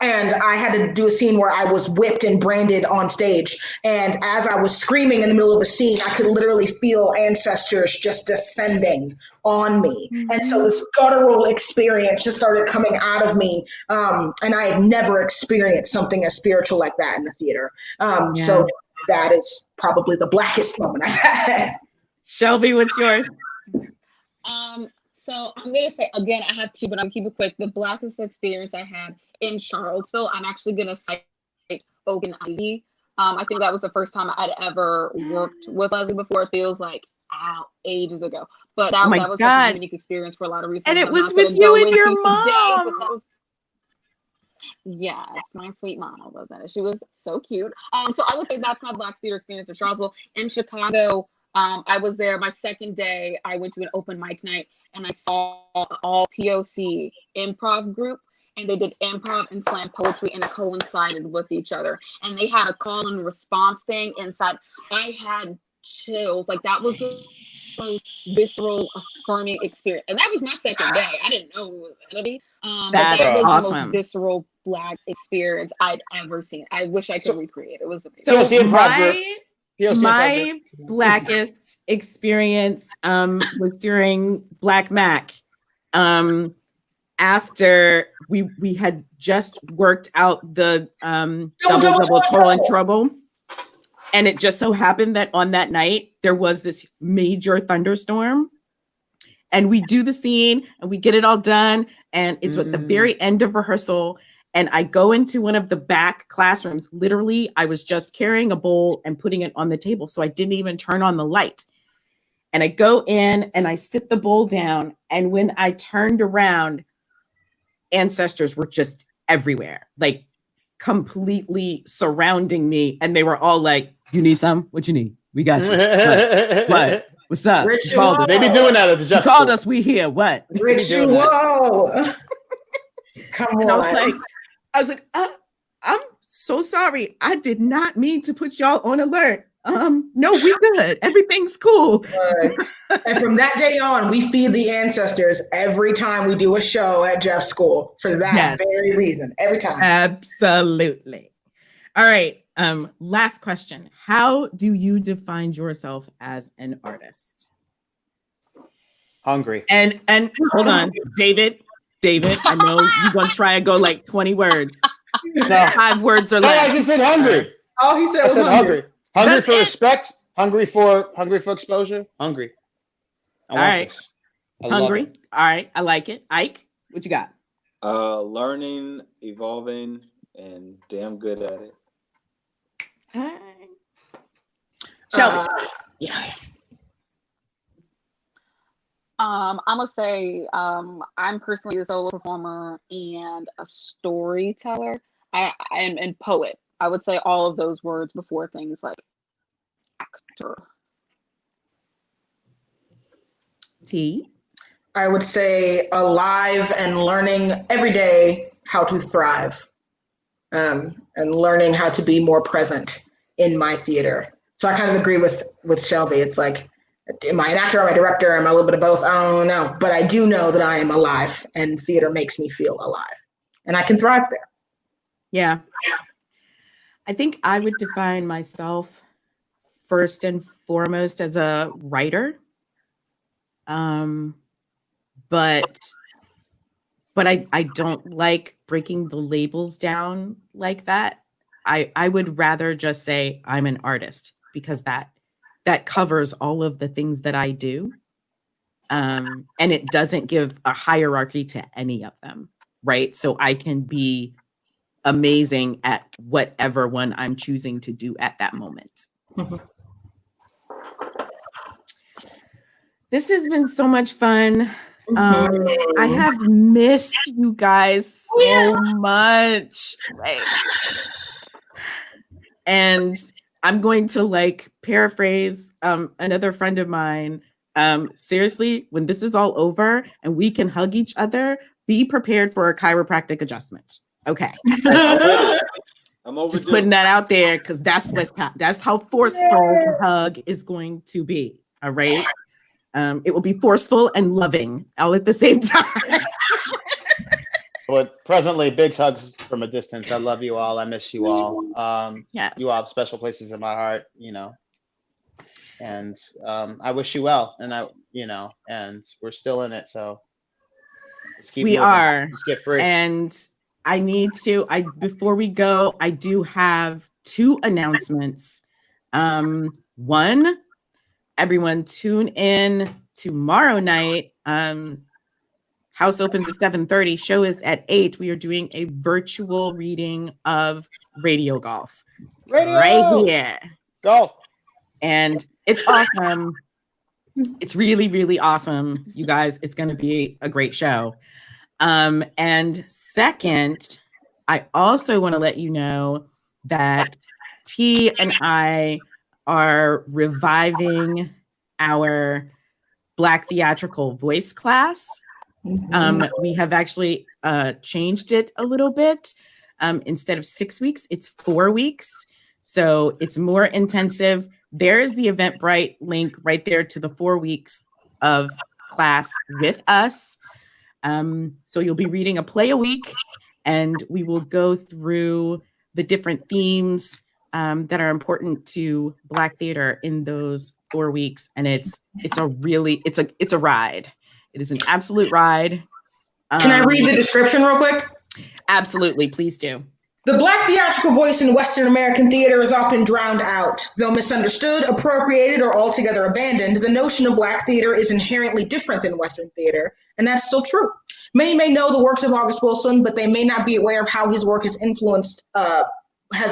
And I had to do a scene where I was whipped and branded on stage. And as I was screaming in the middle of the scene, I could literally feel ancestors just descending on me. Mm-hmm. And so this guttural experience just started coming out of me. And I had never experienced something as spiritual like that in the theater. So that is probably the Blackest moment I had. Shelby, what's yours? So I'm going to say, again, I have two, but I'll keep it quick. The Blackest experience I had in Charlottesville, I'm actually going to cite Open Ivy. I think that was the first time I'd ever worked with Leslie before. It feels like ages ago. But that was such a unique experience for a lot of reasons. And it was with you and your mom. Yes, my sweet mama was in it. She was so cute. So I would say that's my Black theater experience in Charlottesville. In Chicago, I was there my second day. I went to an open mic night, and I saw all POC improv group, and they did improv and slam poetry, and it coincided with each other. And they had a call and response thing inside. I had chills. Like, that was the most visceral, affirming experience. And that was my second day. I didn't know it was going to be. But that was awesome. The most visceral Black experience I'd ever seen. I wish I could recreate it. It was amazing. So my Blackest experience was during Black Mac. After we had just worked out the double toll and trouble, and it just so happened that on that night there was this major thunderstorm, and we do the scene and we get it all done, and it's at the very end of rehearsal. And I go into one of the back classrooms. Literally, I was just carrying a bowl and putting it on the table. So I didn't even turn on the light. And I go in and I sit the bowl down. And when I turned around, ancestors were just everywhere, like completely surrounding me. And they were all like, "You need some? What you need? We got you. What? What's up? They be doing that at the Just called us. We here. What? Ritual. Come on. And I was like, I'm so sorry. I did not mean to put y'all on alert. No, we good. Everything's cool. And from that day on, we feed the ancestors every time we do a show at Jeff's school for that very reason. Every time. Absolutely. All right. Last question. How do you define yourself as an artist? Hungry. And hold on, David, I know you're going to try and go like 20 words. No. 5 words or less. I just said hungry. Oh, he said hungry. Hungry That's for it. respect. Hungry for exposure. Hungry. I want right. this. Hungry. All right. I like it. Ike, what you got? Learning, evolving, and damn good at it. Hi. Shelby. Yeah. I'm gonna say I'm personally a solo performer and a storyteller. And poet. I would say all of those words before things like actor. T. I would say alive and learning every day how to thrive, and learning how to be more present in my theater. So I kind of agree with Shelby. It's like, am I an actor? Am I a director? Am I a little bit of both? I don't know. But I do know that I am alive, and theater makes me feel alive. And I can thrive there. Yeah. I think I would define myself first and foremost as a writer. But but I don't like breaking the labels down like that. I would rather just say I'm an artist, because that covers all of the things that I do. And it doesn't give a hierarchy to any of them, right? So I can be amazing at whatever one I'm choosing to do at that moment. This has been so much fun. I have missed you guys so much. Like, and I'm going to like paraphrase another friend of mine. Seriously, when this is all over and we can hug each other, be prepared for a chiropractic adjustment. Okay. I'm overdue. Just putting that out there, because that's how forceful the hug is going to be. All right. It will be forceful and loving all at the same time. But presently, big hugs from a distance. I love you all. I miss you all. Yes. You all have special places in my heart, and I wish you well. And and we're still in it. So let's keep moving. Let's get free. And before we go, I do have 2 announcements. One, everyone tune in tomorrow night. House opens at 7:30. Show is at 8. We are doing a virtual reading of Radio Golf. Right here. Golf. And it's awesome. It's really, really awesome. You guys, it's going to be a great show. And second, I also want to let you know that T and I are reviving our Black theatrical voice class. We have actually changed it a little bit. Instead of 6 weeks, it's 4 weeks. So it's more intensive. There is the Eventbrite link right there to the 4 weeks of class with us. So you'll be reading a play a week, and we will go through the different themes that are important to Black theater in those 4 weeks. And it's a ride. It is an absolute ride. Can I read the description real quick? Absolutely, please do. The Black theatrical voice in Western American theater is often drowned out. Though misunderstood, appropriated, or altogether abandoned, the notion of Black theater is inherently different than Western theater, and that's still true. Many may know the works of August Wilson, but they may not be aware of how his work has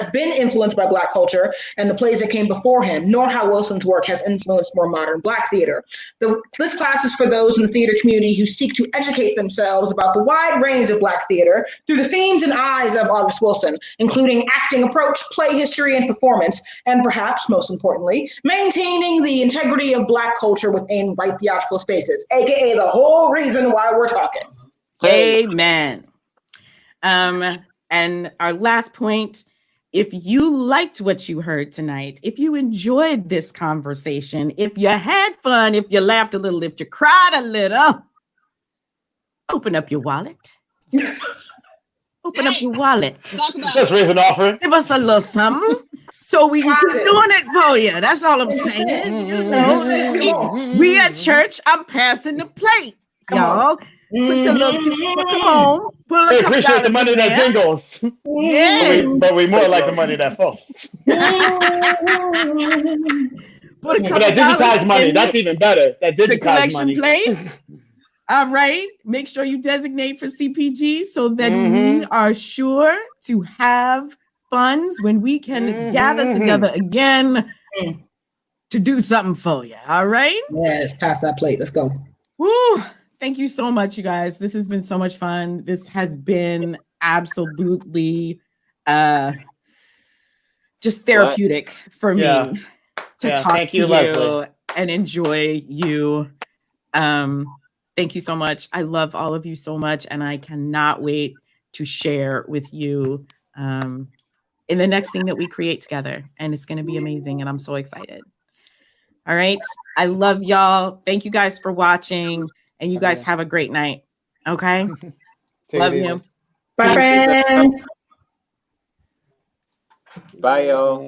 been influenced by Black culture and the plays that came before him, nor how Wilson's work has influenced more modern Black theater. This class is for those in the theater community who seek to educate themselves about the wide range of Black theater through the themes and eyes of August Wilson, including acting approach, play history, and performance, and perhaps most importantly, maintaining the integrity of Black culture within white theatrical spaces, aka the whole reason why we're talking. Amen. And our last point, if you liked what you heard tonight, if you enjoyed this conversation, if you had fun, if you laughed a little, if you cried a little, open up your wallet. Open up your wallet. Let's raise an offering. Give us a little something so we can keep doing it for you. That's all I'm saying. We at church, I'm passing the plate, y'all. Put the little, come on. Hey, appreciate the money that jingles. Yeah. But we more like the money that falls. But that digitized money, that's even better. That digitized money. Plate. All right. Make sure you designate for CPG so that we are sure to have funds when we can gather together again to do something for you. All right? Yes, pass that plate. Let's go. Woo. Thank you so much, you guys. This has been so much fun. This has been absolutely just therapeutic for me to talk to you, Leslie, and enjoy you. Thank you so much. I love all of you so much, and I cannot wait to share with you in the next thing that we create together. And it's going to be amazing, and I'm so excited. All right. I love y'all. Thank you guys for watching. And you guys have a great night. Okay? Love you. Bye, friends. Bye, y'all.